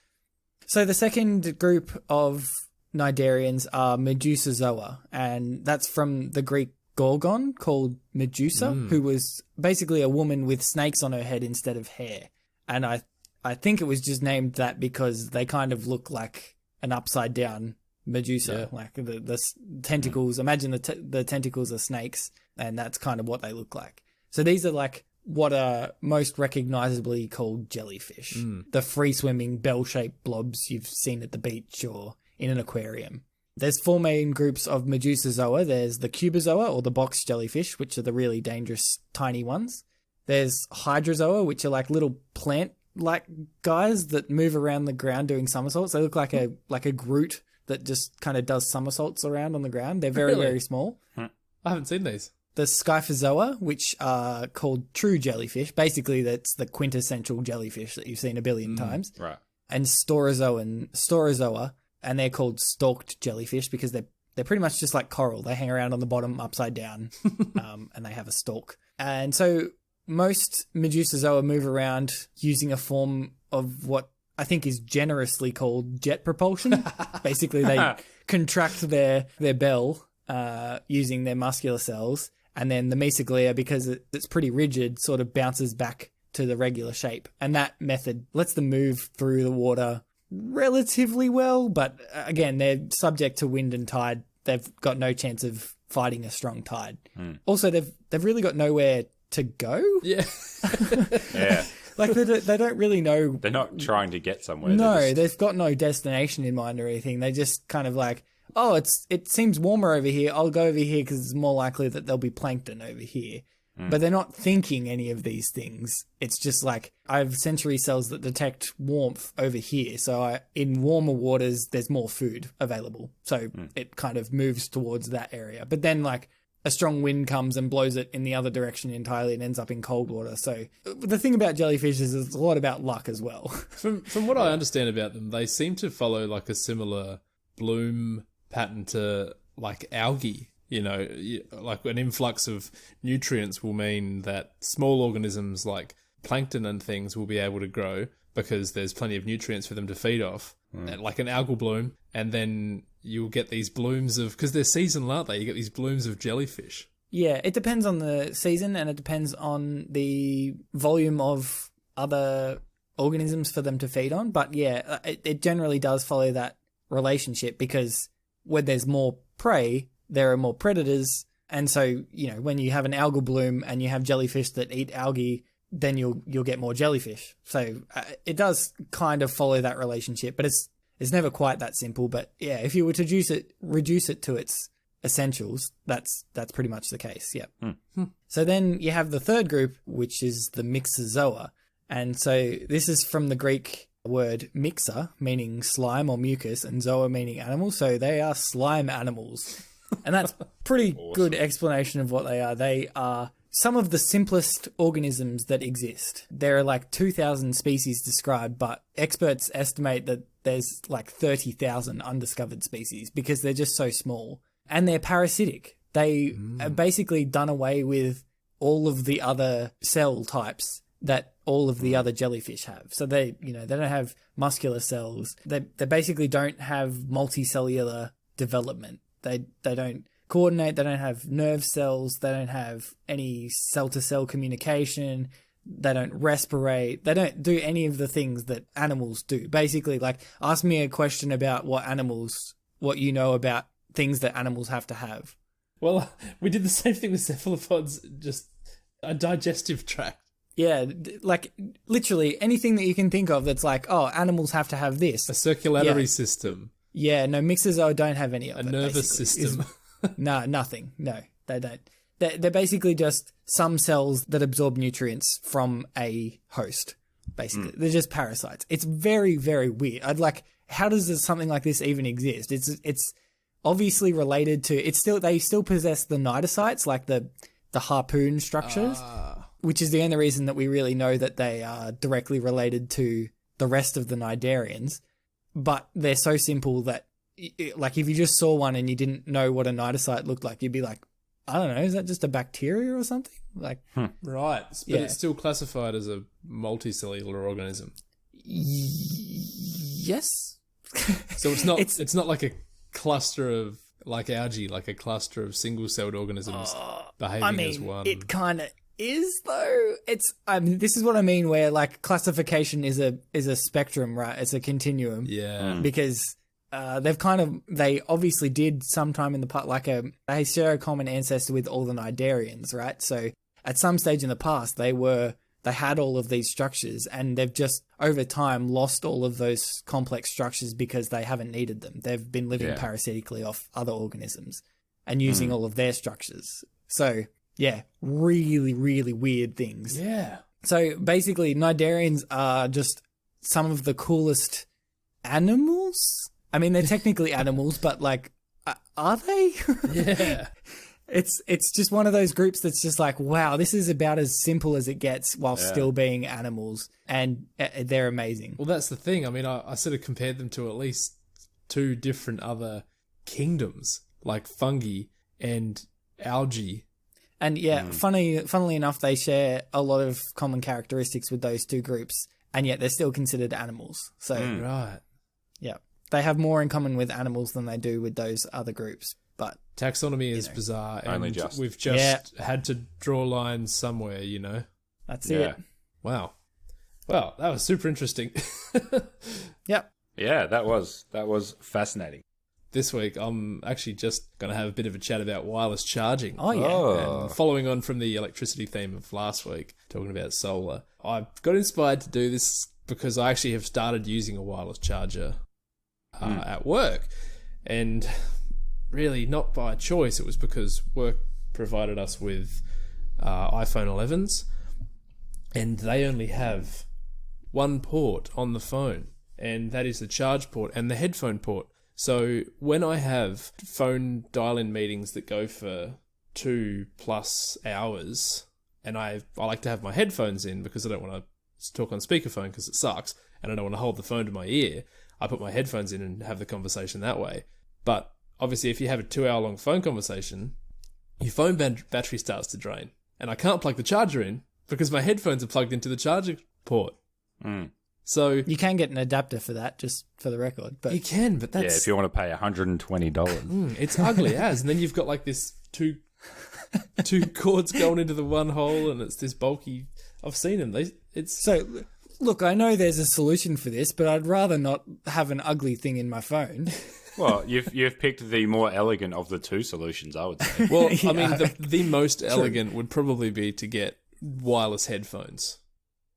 So the second group of Cnidarians are Medusozoa, and that's from the Greek gorgon called Medusa, who was basically a woman with snakes on her head instead of hair. And I think it was just named that because they kind of look like an upside down Medusa, like the tentacles. Imagine the tentacles are snakes, and that's kind of what they look like. So these are like what are most recognizably called jellyfish, the free-swimming bell-shaped blobs you've seen at the beach or in an aquarium. There's four main groups of Medusozoa. There's the cubozoa, or the box jellyfish, which are the really dangerous tiny ones. There's hydrozoa, which are like little plant-like guys that move around the ground doing somersaults. They look like a Groot that just kind of does somersaults around on the ground. They're very, very small. I haven't seen these. The scyphozoa, which are called true jellyfish. Basically, that's the quintessential jellyfish that you've seen a billion times. Right. And staurozoa, and they're called stalked jellyfish because they're pretty much just like coral. They hang around on the bottom upside down, and they have a stalk. And so most Medusozoa move around using a form of what I think is generously called jet propulsion. Basically, they contract their bell using their muscular cells, and then the mesoglea, because it's pretty rigid, sort of bounces back to the regular shape. And that method lets them move through the water relatively well, but again, they're subject to wind and tide. They've got no chance of fighting a strong tide. Also, they've really got nowhere to go. Yeah. Yeah. Like they don't really know. They're not trying to get somewhere. No, they've got no destination in mind or anything. They just kind of like, oh, it seems warmer over here. I'll go over here because it's more likely that there'll be plankton over here. But they're not thinking any of these things. It's just like, I have sensory cells that detect warmth over here. So in warmer waters, there's more food available. So it kind of moves towards that area. But then like a strong wind comes and blows it in the other direction entirely and ends up in cold water. So the thing about jellyfish is it's a lot about luck as well. From what I understand about them, they seem to follow like a similar bloom pattern to like algae. Like an influx of nutrients will mean that small organisms like plankton and things will be able to grow because there's plenty of nutrients for them to feed off, like an algal bloom, and then you'll get these blooms of, because they're seasonal, aren't they? You get these blooms of jellyfish. Yeah, it depends on the season and it depends on the volume of other organisms for them to feed on. But yeah, it generally does follow that relationship because when there's more prey, there are more predators, and so when you have an algal bloom and you have jellyfish that eat algae, then you'll get more jellyfish. So it does kind of follow that relationship, but it's never quite that simple. But yeah, if you were to reduce it to its essentials, that's pretty much the case. Yeah. So then you have the third group, which is the Mixozoa, and so this is from the Greek word mixer, meaning slime or mucus, and zoa meaning animal. So they are slime animals. And that's pretty good explanation of what they are. They are some of the simplest organisms that exist. There are like 2,000 species described, but experts estimate that there's like 30,000 undiscovered species because they're just so small. And they're parasitic. They have basically done away with all of the other cell types that all of the other jellyfish have. So they don't have muscular cells. They basically don't have multicellular development. They don't coordinate. They don't have nerve cells. They don't have any cell-to-cell communication. They don't respirate. They don't do any of the things that animals do. Basically, like, ask me a question about what you know about things that animals have to have. Well, we did the same thing with cephalopods, just a digestive tract. Yeah, like, literally anything that you can think of that's like, oh, animals have to have this. A circulatory system. Yeah, no, Mixozoa don't have any of it. A nervous system. No, nothing. No, they don't. They're basically just some cells that absorb nutrients from a host, basically. They're just parasites. It's very, very weird. How does something like this even exist? It's obviously related to, they still possess the cnidocytes, like the harpoon structures, which is the only reason that we really know that they are directly related to the rest of the Cnidarians. But they're so simple that, like, if you just saw one and you didn't know what a cnidocyte looked like, you'd be like, I don't know, is that just a bacteria or something? Like, right, but it's still classified as a multicellular organism. Yes. So it's not like a cluster of, like algae, like a cluster of single-celled organisms behaving as one. It kind of is, though. This is what I mean, where, like, classification is a spectrum, right? It's a continuum. Yeah. Because they obviously did sometime in the past, like they share a common ancestor with all the Cnidarians, right? So at some stage in the past, they had all of these structures, and they've just over time lost all of those complex structures because they haven't needed them. They've been living parasitically off other organisms and using all of their structures. So yeah, really, really weird things. Yeah. So basically, Cnidarians are just some of the coolest animals. I mean, they're technically animals, but, like, are they? Yeah. It's just one of those groups that's just like, wow, this is about as simple as it gets while still being animals, and they're amazing. Well, that's the thing. I mean, I sort of compared them to at least two different other kingdoms, like fungi and algae. And funnily enough, they share a lot of common characteristics with those two groups, and yet they're still considered animals. So right. Yeah. They have more in common with animals than they do with those other groups. But taxonomy is bizarre, and we've just had to draw lines somewhere, you know. That's it. Wow. Well, that was super interesting. Yep. Yeah, that was fascinating. This week, I'm actually just going to have a bit of a chat about wireless charging. Oh, yeah. And following on from the electricity theme of last week, talking about solar, I got inspired to do this because I actually have started using a wireless charger at work. And really, not by choice, it was because work provided us with iPhone 11s, and they only have one port on the phone, and that is the charge port and the headphone port. So when I have phone dial-in meetings that go for 2+ hours, and I like to have my headphones in because I don't want to talk on speakerphone because it sucks, and I don't want to hold the phone to my ear, I put my headphones in and have the conversation that way. But obviously, if you have a 2-hour-long phone conversation, your phone battery starts to drain, and I can't plug the charger in because my headphones are plugged into the charger port. So you can get an adapter for that, just for the record. But you can, but that's if you want to pay $120. It's ugly as, and then you've got like this two cords going into the one hole, and it's this bulky. I've seen them. So look, I know there's a solution for this, but I'd rather not have an ugly thing in my phone. Well, you've picked the more elegant of the two solutions, I would say. Well, I mean, the most elegant would probably be to get wireless headphones.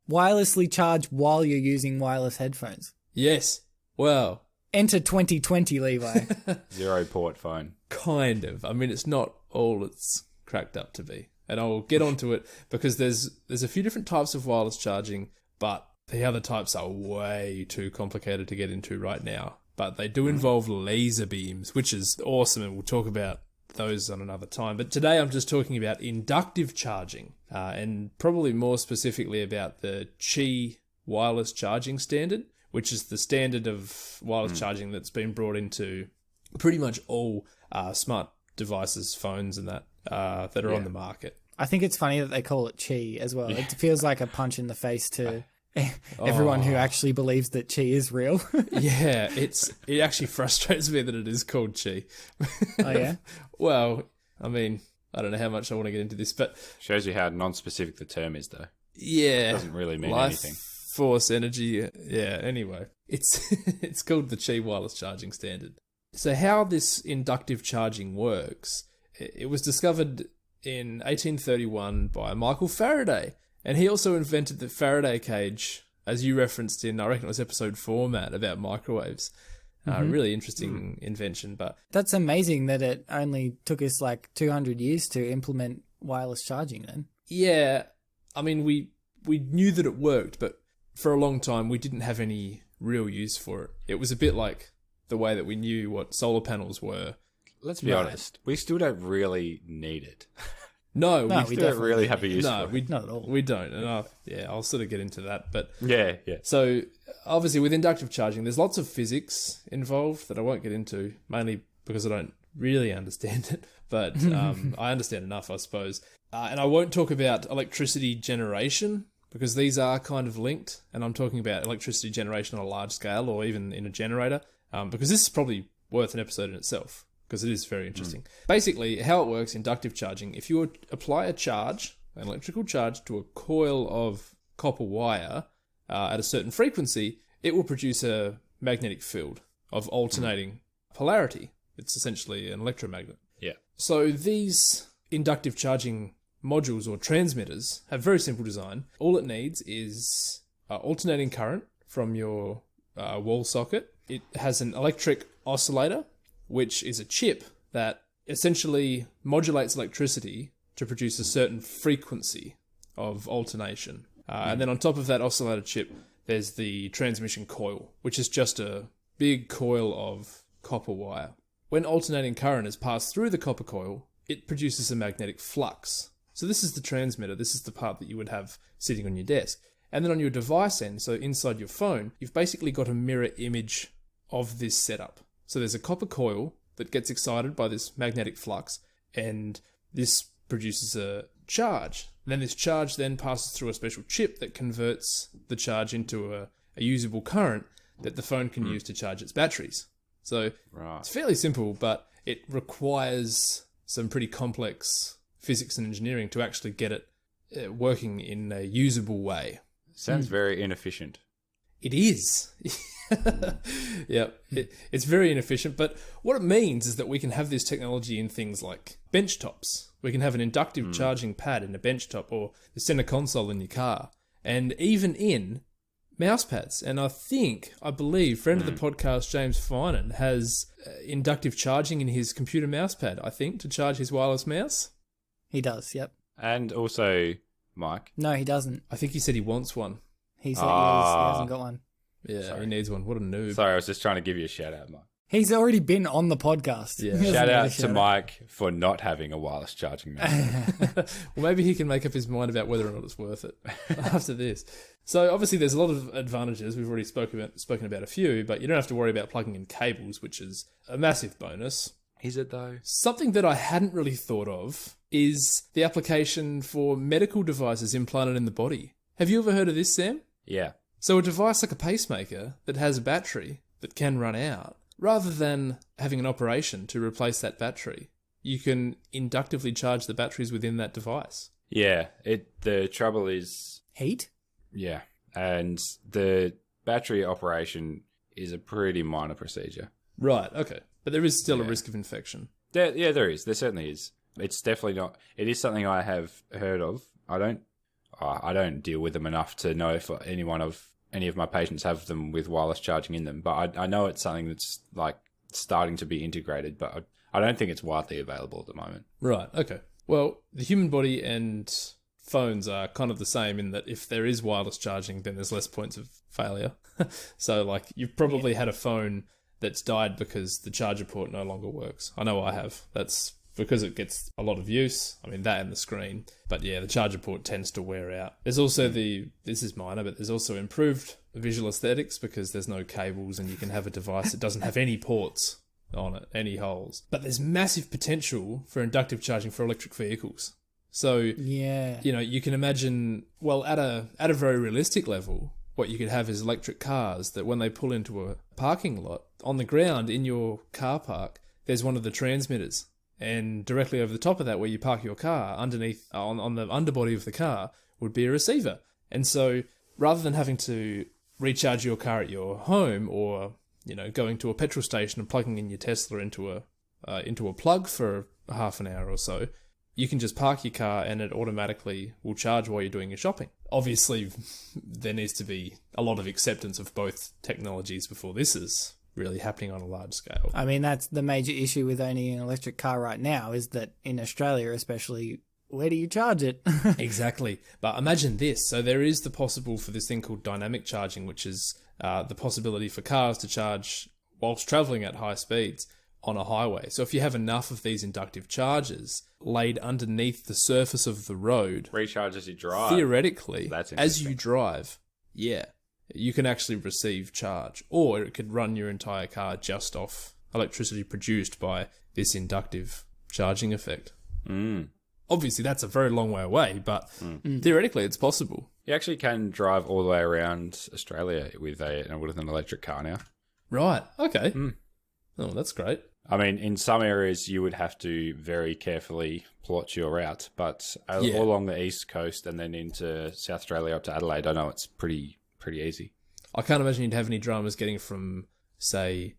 Wirelessly charge while you're using wireless headphones. Yes. Well. Enter 2020, Levi. 0-port phone. Kind of. I mean, it's not all it's cracked up to be. And I'll get onto it because there's a few different types of wireless charging, but the other types are way too complicated to get into right now. But they do involve laser beams, which is awesome, and we'll talk about those on another time. But today I'm just talking about inductive charging, and probably more specifically about the Qi wireless charging standard, which is the standard of wireless charging that's been brought into pretty much all smart devices, phones and that are on the market. I think it's funny that they call it chi as well. It feels like a punch in the face to everyone who actually believes that chi is real. Yeah, it actually frustrates me that it is called chi. Oh, yeah? Well, I mean, I don't know how much I want to get into this, but Shows you how non-specific the term is, though. yeah, It doesn't really mean life anything. force, energy. Yeah, anyway. It's called the Qi wireless charging standard. So how this inductive charging works, it was discovered in 1831 by Michael Faraday. And he also invented the Faraday cage, as you referenced in, I reckon it was episode 4, Matt, about microwaves. Really interesting invention. But That's amazing that it only took us like 200 years to implement wireless charging then. yeah, I mean, we knew that it worked, but for a long time we didn't have any real use for it. It was a bit like the way that we knew what solar panels were. Let's be honest. We still don't really need it. No, No, we we Still don't definitely really have a use no, for we it. Not at all. We don't, and I'll sort of get into that. But Yeah. so obviously with inductive charging, there's lots of physics involved that I won't get into, mainly because I don't really understand it. But I understand enough, I suppose. And I won't talk about electricity generation because these are kind of linked. And I'm talking about electricity generation on a large scale or even in a generator, because this is probably worth an episode in itself, because it is very interesting. Basically, how it works, inductive charging, if you apply a charge, an electrical charge, to a coil of copper wire at a certain frequency, it will produce a magnetic field of alternating polarity. It's essentially an electromagnet. Yeah. So these inductive charging modules or transmitters have very simple design. All it needs is alternating current from your wall socket. It has an electric oscillator, which is a chip that essentially modulates electricity to produce a certain frequency of alternation. And then on top of that oscillator chip, there's the transmission coil, which is just a big coil of copper wire. When alternating current is passed through the copper coil, it produces a magnetic flux. So this is the transmitter. This is the part that you would have sitting on your desk. And then on your device end, so inside your phone, you've basically got a mirror image of this setup. So there's a copper coil that gets excited by this magnetic flux, and this produces a charge. And then this charge then passes through a special chip that converts the charge into a usable current that the phone can use to charge its batteries. So it's fairly simple, but it requires some pretty complex physics and engineering to actually get it working in a usable way. Sounds very inefficient. It is. Yeah, it's very inefficient, but what it means is that we can have this technology in things like bench tops. We can have an inductive charging pad in a bench top or the center console in your car, and even in mouse pads. And I believe, friend of the podcast, James Finan, has inductive charging in his computer mouse pad, I think, to charge his wireless mouse. He does, yep. And also, Mike. No, he doesn't. I think he said he wants one. He said he hasn't got one. Yeah, Sorry. he needs one. What a noob. Sorry, I was just trying to give you a shout out, Mike. He's already been on the podcast. Yeah. He doesn't Shout need a out to Mike for not having a wireless charging mouse. Well, maybe he can make up his mind about whether or not it's worth it after this. So obviously there's a lot of advantages. We've already spoken about a few, but you don't have to worry about plugging in cables, which is a massive bonus. Is it though? Something that I hadn't really thought of is the application for medical devices implanted in the body. Have you ever heard of this, Sam? Yeah. So a device like a pacemaker that has a battery that can run out, rather than having an operation to replace that battery, you can inductively charge the batteries within that device. Yeah. The trouble is, Heat? yeah, and the battery operation is a pretty minor procedure. Right, okay. But there is still a risk of infection. There is. There certainly is. It's definitely not. It is something I have heard of. I don't deal with them enough to know if any of my patients have them with wireless charging in them. But I know it's something that's like starting to be integrated, but I don't think it's widely available at the moment. Right, okay. Well, the human body and phones are kind of the same in that if there is wireless charging, then there's less points of failure. So, like, you've probably had a phone that's died because the charger port no longer works. I know I have. That's because it gets a lot of use. I mean, that and the screen. But yeah, the charger port tends to wear out. There's also this is minor, but there's also improved visual aesthetics because there's no cables and you can have a device that doesn't have any ports on it, any holes. But there's massive potential for inductive charging for electric vehicles. So, Yeah. you can imagine, well, at a very realistic level, what you could have is electric cars that when they pull into a parking lot, on the ground in your car park, there's one of the transmitters. And directly over the top of that, where you park your car, underneath, on the underbody of the car, would be a receiver. And so, rather than having to recharge your car at your home, or going to a petrol station and plugging in your Tesla into a plug for half an hour or so, you can just park your car and it automatically will charge while you're doing your shopping. Obviously, there needs to be a lot of acceptance of both technologies before this is really happening on a large scale. I mean, that's the major issue with owning an electric car right now, is that in Australia especially, where do you charge it? Exactly. But imagine this. So there is the possible for this thing called dynamic charging, which is the possibility for cars to charge whilst travelling at high speeds on a highway. So if you have enough of these inductive chargers laid underneath the surface of the road, Recharge as you drive. theoretically, That's as you interesting. drive, you can actually receive charge. Or it could run your entire car just off electricity produced by this inductive charging effect. Obviously, that's a very long way away, but theoretically, it's possible. You actually can drive all the way around Australia with an electric car now. Right. Okay. Oh, that's great. I mean, in some areas you would have to very carefully plot your route, but all along the east coast and then into South Australia up to Adelaide, I know it's pretty easy. I can't imagine you'd have any dramas getting from, say,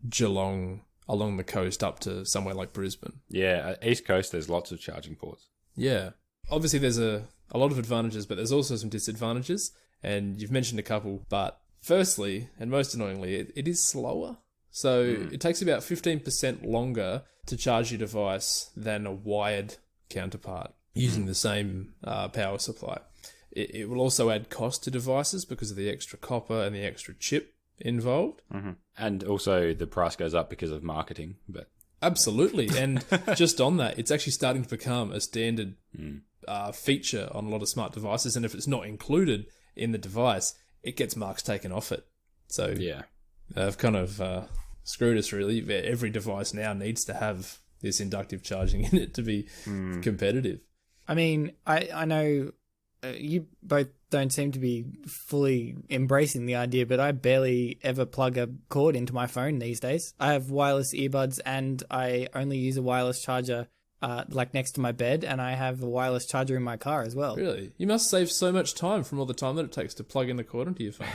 Geelong along the coast up to somewhere like Brisbane. Yeah, east coast there's lots of charging ports. Yeah. Obviously, there's a lot of advantages, but there's also some disadvantages, and you've mentioned a couple. But firstly, and most annoyingly, it is slower. So it takes about 15% longer to charge your device than a wired counterpart using the same power supply. It will also add cost to devices because of the extra copper and the extra chip involved. And also the price goes up because of marketing. But Absolutely. And just on that, it's actually starting to become a standard feature on a lot of smart devices. And if it's not included in the device, it gets marks taken off it. So yeah, they've kind of screwed us, really. Every device now needs to have this inductive charging in it to be competitive. I mean, I know you both don't seem to be fully embracing the idea, but I barely ever plug a cord into my phone these days. I have wireless earbuds and I only use a wireless charger like next to my bed, and I have a wireless charger in my car as well. Really? You must save so much time from all the time that it takes to plug in the cord into your phone.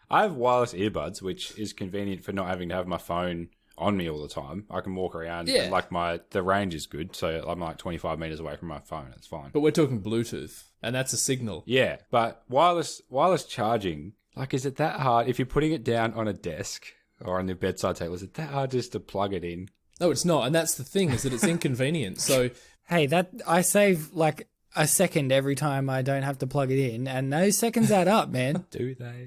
I have wireless earbuds, which is convenient for not having to have my phone on me all the time. I can walk around, and the range is good, so I'm like 25 meters away from my phone. It's fine. But we're talking Bluetooth, and that's a signal. Yeah, but wireless charging, like, is it that hard? If you're putting it down on a desk or on the bedside table, is it that hard just to plug it in? No, it's not, and that's the thing, is that it's inconvenient. So, hey, that I save like a second every time I don't have to plug it in, and those seconds add up, man. Do they?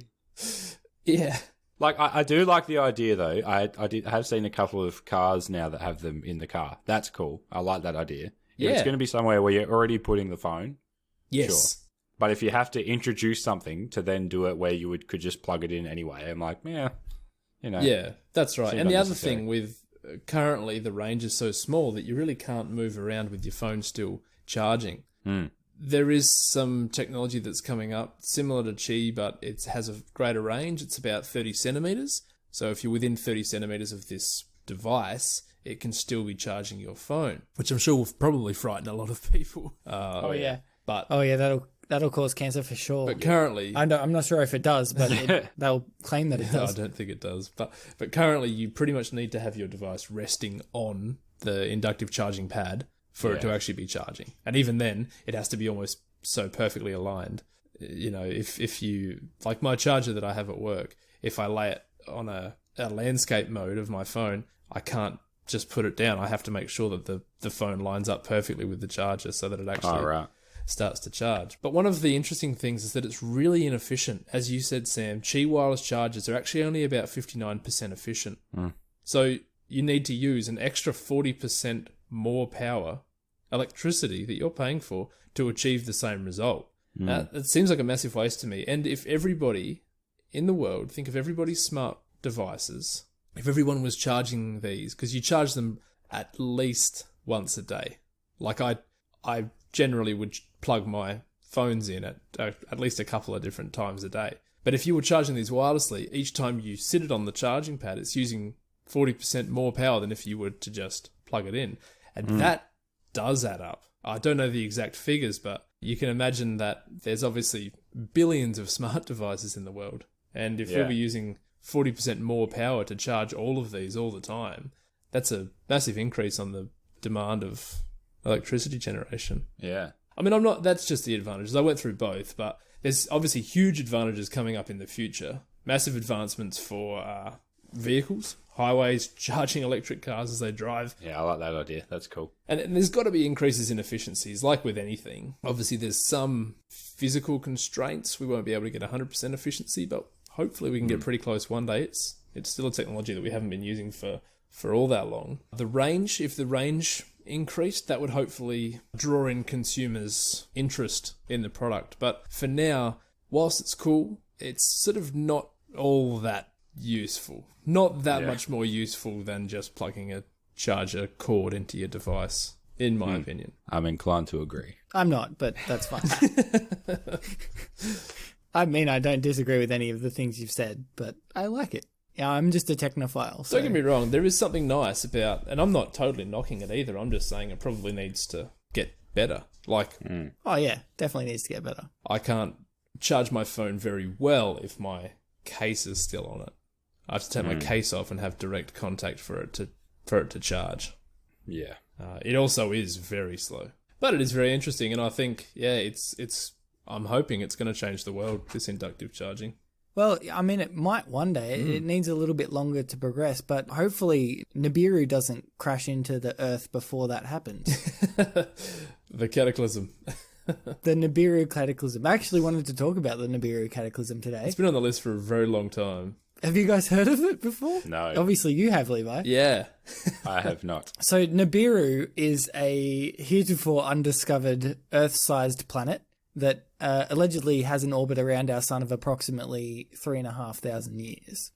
Yeah. Like, I do like the idea, though. I have seen a couple of cars now that have them in the car. That's cool. I like that idea. Yeah. If it's going to be somewhere where you're already putting the phone, Yes. sure. But if you have to introduce something to then do it where you could just plug it in anyway, I'm like, yeah, Yeah, that's right. Seems And the other unnecessary. thing with currently the range is so small that you really can't move around with your phone still charging. There is some technology that's coming up similar to Qi, but it has a greater range. It's about 30 centimeters. So if you're within 30 centimeters of this device, it can still be charging your phone, which I'm sure will probably frighten a lot of people. Oh yeah. But That'll cause cancer for sure. but currently, I'm not sure if it does, but they'll claim that it no, I does. don't think it does. But currently, you pretty much need to have your device resting on the inductive charging pad for it to actually be charging. And even then, it has to be almost so perfectly aligned. You know, if you, like my charger that I have at work, if I lay it on a landscape mode of my phone, I can't just put it down. I have to make sure that the phone lines up perfectly with the charger so that it actually starts to charge. But one of the interesting things is that it's really inefficient. As you said, Sam, Qi wireless chargers are actually only about 59% efficient. So you need to use an extra 40% more power, electricity that you're paying for, to achieve the same result. That seems like a massive waste to me. And if everybody in the world, think of everybody's smart devices, if everyone was charging these, because you charge them at least once a day. Like I generally would plug my phones in at least a couple of different times a day. But if you were charging these wirelessly, each time you sit it on the charging pad, it's using 40% more power than if you were to just plug it in. And that does add up. I don't know the exact figures, but you can imagine that there's obviously billions of smart devices in the world. And if we'll be using 40% more power to charge all of these all the time, that's a massive increase on the demand of electricity generation. Yeah. I mean, that's just the advantages. I went through both, but there's obviously huge advantages coming up in the future. Massive advancements for vehicles, highways, charging electric cars as they drive. Yeah, I like that idea. That's cool. And there's got to be increases in efficiencies, like with anything. Obviously, there's some physical constraints. We won't be able to get 100% efficiency, but hopefully we can get pretty close one day. It's still a technology that we haven't been using for all that long. The range, if the range increased, that would hopefully draw in consumers' interest in the product. But for now, whilst it's cool, it's sort of not all that useful. Not that much more useful than just plugging a charger cord into your device, in my opinion. I'm inclined to agree. I'm not, but that's fine. I mean, I don't disagree with any of the things you've said, but I like it. Yeah, I'm just a technophile. So. Don't get me wrong, there is something nice about, and I'm not totally knocking it either, I'm just saying it probably needs to get better. Like, Oh yeah, definitely needs to get better. I can't charge my phone very well if my case is still on it. I have to take my case off and have direct contact for it to charge. Yeah. It also is very slow, but it is very interesting, and I think it's. I'm hoping it's going to change the world, this inductive charging. Well, I mean, it might one day. It needs a little bit longer to progress, but hopefully Nibiru doesn't crash into the Earth before that happens. The cataclysm. The Nibiru cataclysm. I actually wanted to talk about the Nibiru cataclysm today. It's been on the list for a very long time. Have you guys heard of it before? No. Obviously you have, Levi. Yeah. I have not. So Nibiru is a heretofore undiscovered Earth-sized planet that allegedly has an orbit around our sun of approximately 3,500 years.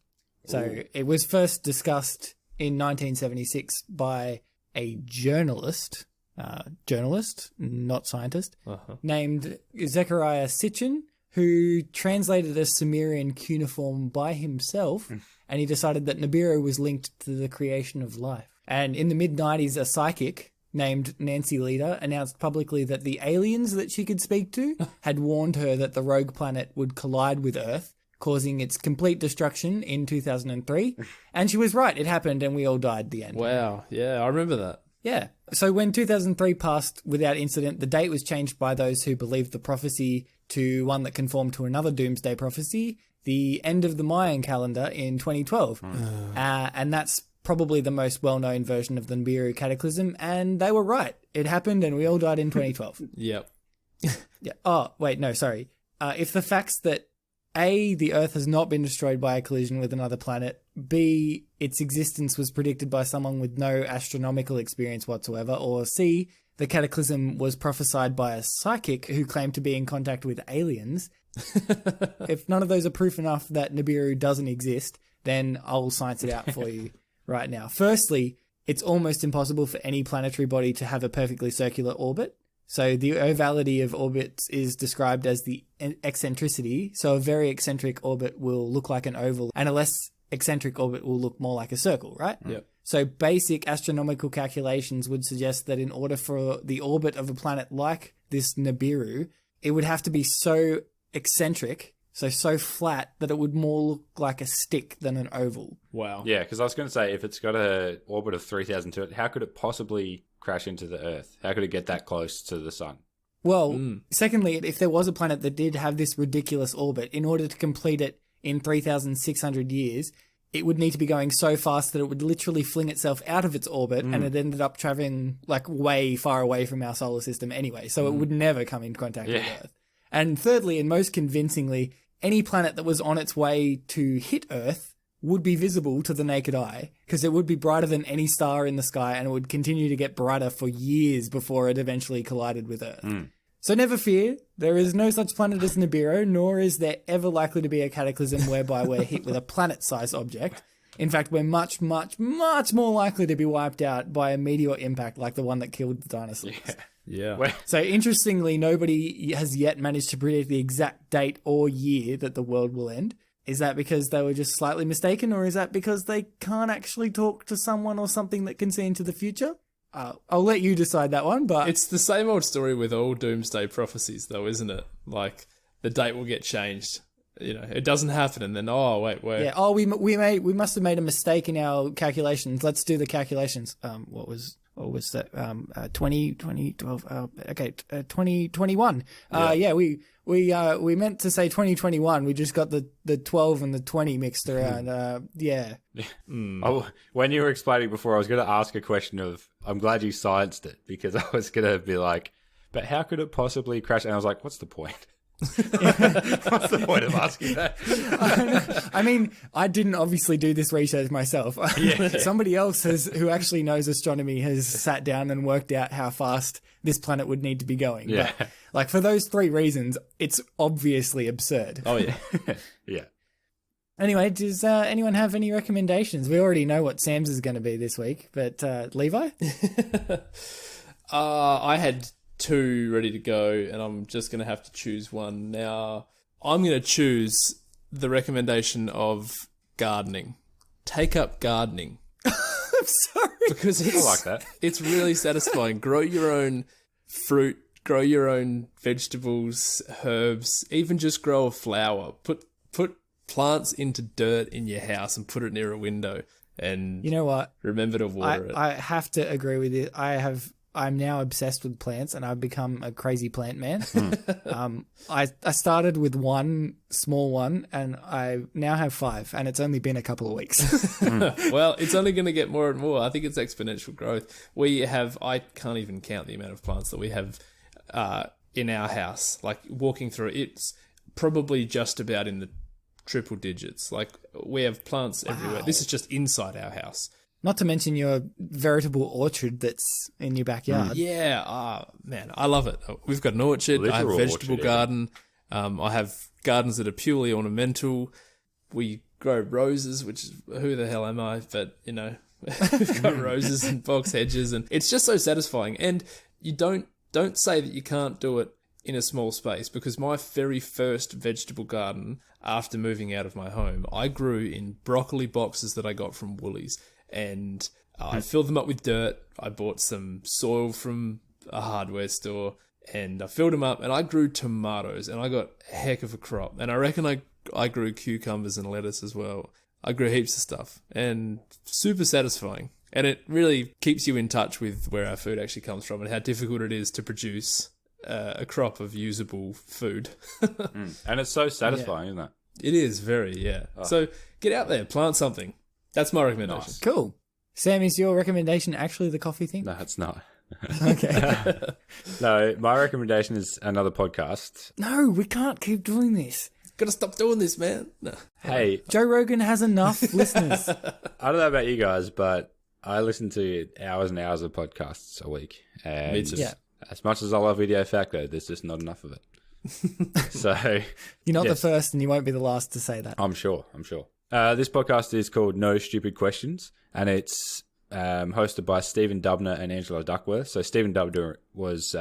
So it was first discussed in 1976 by a journalist, not scientist, named Zechariah Sitchin, who translated a Sumerian cuneiform by himself, and he decided that Nibiru was linked to the creation of life. And in the mid-90s, a psychic named Nancy Leader announced publicly that the aliens that she could speak to had warned her that the rogue planet would collide with Earth, causing its complete destruction in 2003. And she was right. It happened and we all died at the end. Wow. Yeah, I remember that. Yeah. So when 2003 passed without incident, the date was changed by those who believed the prophecy to one that conformed to another doomsday prophecy, the end of the Mayan calendar in 2012. And that's probably the most well-known version of the Nibiru cataclysm, and they were right. It happened and we all died in 2012. Yep. Yeah. Oh, wait, no, sorry. If the facts that A, the Earth has not been destroyed by a collision with another planet, B, its existence was predicted by someone with no astronomical experience whatsoever, or C, the cataclysm was prophesied by a psychic who claimed to be in contact with aliens, if none of those are proof enough that Nibiru doesn't exist, then I'll science it out for you right now. Firstly, it's almost impossible for any planetary body to have a perfectly circular orbit. So the ovality of orbits is described as the eccentricity. So a very eccentric orbit will look like an oval, and a less eccentric orbit will look more like a circle, right? Yep. So basic astronomical calculations would suggest that in order for the orbit of a planet like this Nibiru, it would have to be so eccentric, so flat, that it would more look like a stick than an oval. Wow. Yeah, because I was going to say, if it's got an orbit of 3,000 to it, how could it possibly crash into the Earth? How could it get that close to the sun? Well, secondly, if there was a planet that did have this ridiculous orbit, in order to complete it in 3,600 years, it would need to be going so fast that it would literally fling itself out of its orbit, and it ended up traveling like way far away from our solar system anyway, so it would never come in contact with Earth. And thirdly, and most convincingly, any planet that was on its way to hit Earth would be visible to the naked eye, because it would be brighter than any star in the sky, and it would continue to get brighter for years before it eventually collided with Earth. So never fear, there is no such planet as Nibiru, nor is there ever likely to be a cataclysm whereby we're hit with a planet-sized object. In fact, we're much, much, much more likely to be wiped out by a meteor impact like the one that killed the dinosaurs. Yeah. Well, So interestingly, nobody has yet managed to predict the exact date or year that the world will end. Is that because they were just slightly mistaken, or is that because they can't actually talk to someone or something that can see into the future? I'll let you decide that one, but... It's the same old story with all doomsday prophecies, though, isn't it? Like, the date will get changed. You know, it doesn't happen, and then, oh, wait, where? Yeah, we must have made a mistake in our calculations. Let's do the calculations. What was that? 2012. Okay, 2021. Yeah, we meant to say 2021. We just got the 12 and the 20 mixed around. Yeah. Oh, when you were explaining before, I was going to ask a question of, I'm glad you scienced it, because I was going to be like, but how could it possibly crash? And I was like, what's the point? What's the point of asking that? I mean, I didn't obviously do this research myself. Yeah. Somebody else who actually knows astronomy has sat down and worked out how fast this planet would need to be going. Yeah. But, like, for those three reasons, it's obviously absurd. Oh, yeah. Yeah. Anyway, does anyone have any recommendations? We already know what Sam's is going to be this week, but Levi? I had 2 ready to go, and I'm just going to have to choose one. Now, I'm going to choose the recommendation of gardening. Take up gardening. I'm sorry. Because I like that. it's really satisfying. Grow your own fruit, grow your own vegetables, herbs, even just grow a flower. Put plants into dirt in your house and put it near a window. And You know what? remember to water it. I have to agree with you. I'm now obsessed with plants, and I've become a crazy plant man. I started with one small one, and I now have 5, and it's only been a couple of weeks. Well, it's only going to get more and more. I think it's exponential growth. I can't even count the amount of plants that we have in our house. Like, walking through it, it's probably just about in the triple digits. Like, we have plants everywhere. This is just inside our house. Not to mention your veritable orchard that's in your backyard. Yeah, man, I love it. We've got an orchard. I have a Literal vegetable orchard, yeah. garden. I have gardens that are purely ornamental. We grow roses, which is, who the hell am I? But, you know, we've got roses and box hedges, and it's just so satisfying. And you don't say that you can't do it in a small space, because my very first vegetable garden after moving out of my home, I grew in broccoli boxes that I got from Woolies. And I filled them up with dirt. I bought some soil from a hardware store, and I filled them up, and I grew tomatoes, and I got a heck of a crop. And I reckon I grew cucumbers and lettuce as well. I grew heaps of stuff, and super satisfying. And it really keeps you in touch with where our food actually comes from and how difficult it is to produce a crop of usable food. And it's so satisfying, isn't it? It is very, yeah. So get out there, plant something. That's my recommendation. Nice. Cool. Sam, is your recommendation actually the coffee thing? No, it's not. Okay. No, my recommendation is another podcast. No, we can't keep doing this. Gotta stop doing this, man. No. Hey, Joe Rogan has enough listeners. I don't know about you guys, but I listen to hours and hours of podcasts a week. And Me too. Yeah. as much as I love Video Factor, there's just not enough of it. So You're not Yes. the first, and you won't be the last to say that. I'm sure. This podcast is called No Stupid Questions, and it's hosted by Stephen Dubner and Angela Duckworth. So Stephen Dubner was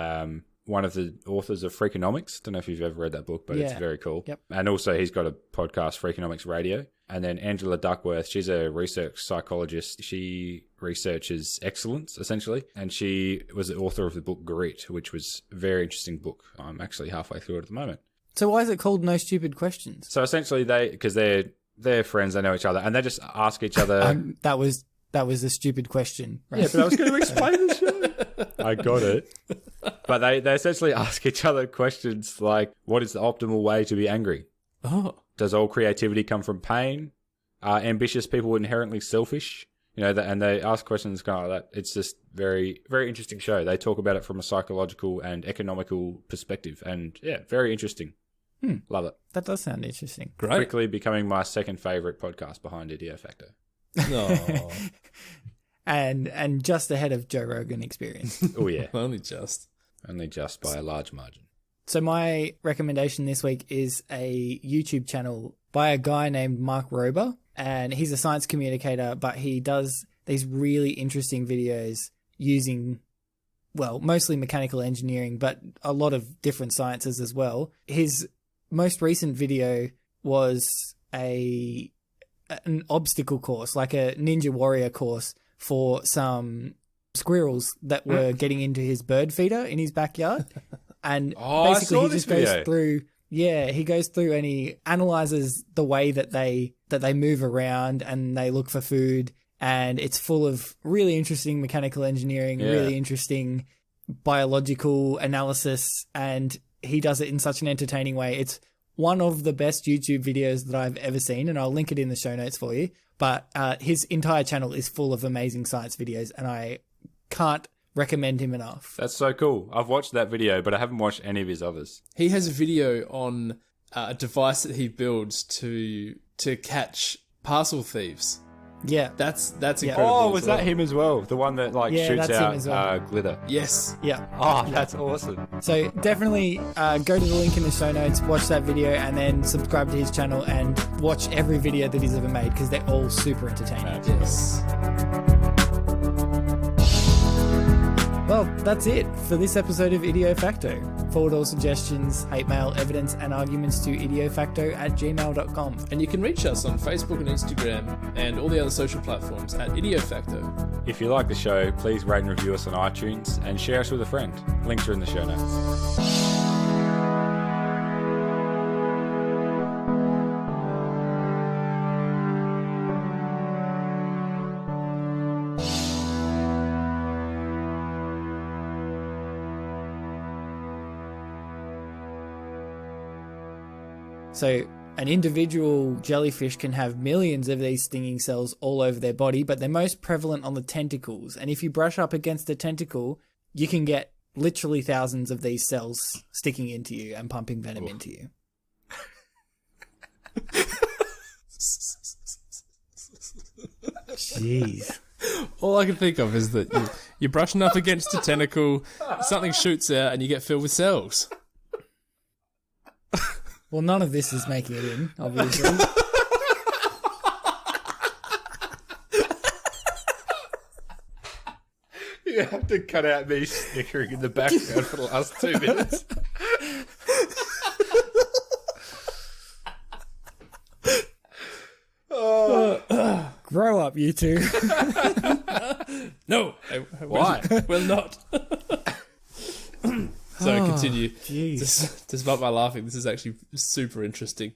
one of the authors of Freakonomics. Don't know if you've ever read that book, but it's Yeah. very cool. Yep. And also he's got a podcast, Freakonomics Radio. And then Angela Duckworth, she's a research psychologist. She researches excellence, essentially. And she was the author of the book Grit, which was a very interesting book. I'm actually halfway through it at the moment. So why is it called No Stupid Questions? So essentially because they're friends, they know each other, and they just ask each other... That was a stupid question. Right? Yeah, but I was going to explain the show. I got it. But they essentially ask each other questions like, what is the optimal way to be angry? Oh. Does all creativity come from pain? Are ambitious people inherently selfish? You know, and they ask questions kind of like that. It's just very, very interesting show. They talk about it from a psychological and economical perspective. And yeah, very interesting. Love it. That does sound interesting. Great. Quickly becoming my second favourite podcast behind Idio Factor. No. And just ahead of Joe Rogan Experience. Oh yeah, Only just. only just by a large margin. So my recommendation this week is a YouTube channel by a guy named Mark Rober, and he's a science communicator, but he does these really interesting videos using well, mostly mechanical engineering, but a lot of different sciences as well. His most recent video was an obstacle course, like a Ninja Warrior course for some squirrels that were getting into his bird feeder in his backyard. And basically he just goes through, he goes through and he analyzes the way that they move around and they look for food. And it's full of really interesting mechanical engineering, really interesting biological analysis. And he does it in such an entertaining way. It's one of the best YouTube videos that I've ever seen, and I'll link it in the show notes for you. But his entire channel is full of amazing science videos, and I can't recommend him enough. That's so cool. I've watched that video, but I haven't watched any of his others. He has a video on a device that he builds to catch parcel thieves. Yeah. That's incredible. Oh, was that him as well? The one that shoots out glitter. Yes. Yeah. Oh, that's awesome. So definitely go to the link in the show notes, watch that video, and then subscribe to his channel and watch every video that he's ever made because they're all super entertaining. Yes. Well, that's it for this episode of Ideo Facto. Forward all suggestions, hate mail, evidence, and arguments to idiofacto@gmail.com. And you can reach us on Facebook and Instagram and all the other social platforms at IdeoFacto. If you like the show, please rate and review us on iTunes and share us with a friend. Links are in the show notes. So an individual jellyfish can have millions of these stinging cells all over their body, but they're most prevalent on the tentacles. And if you brush up against a tentacle, you can get literally thousands of these cells sticking into you and pumping venom into you. Jeez. All I can think of is that you're brushing up against a tentacle, something shoots out, and you get filled with cells. Well, none of this is making it in, obviously. You have to cut out me snickering in the background for the last 2 minutes. Grow up, you two. No, Why? Will not. So continue. Jeez. Despite my laughing, this is actually super interesting.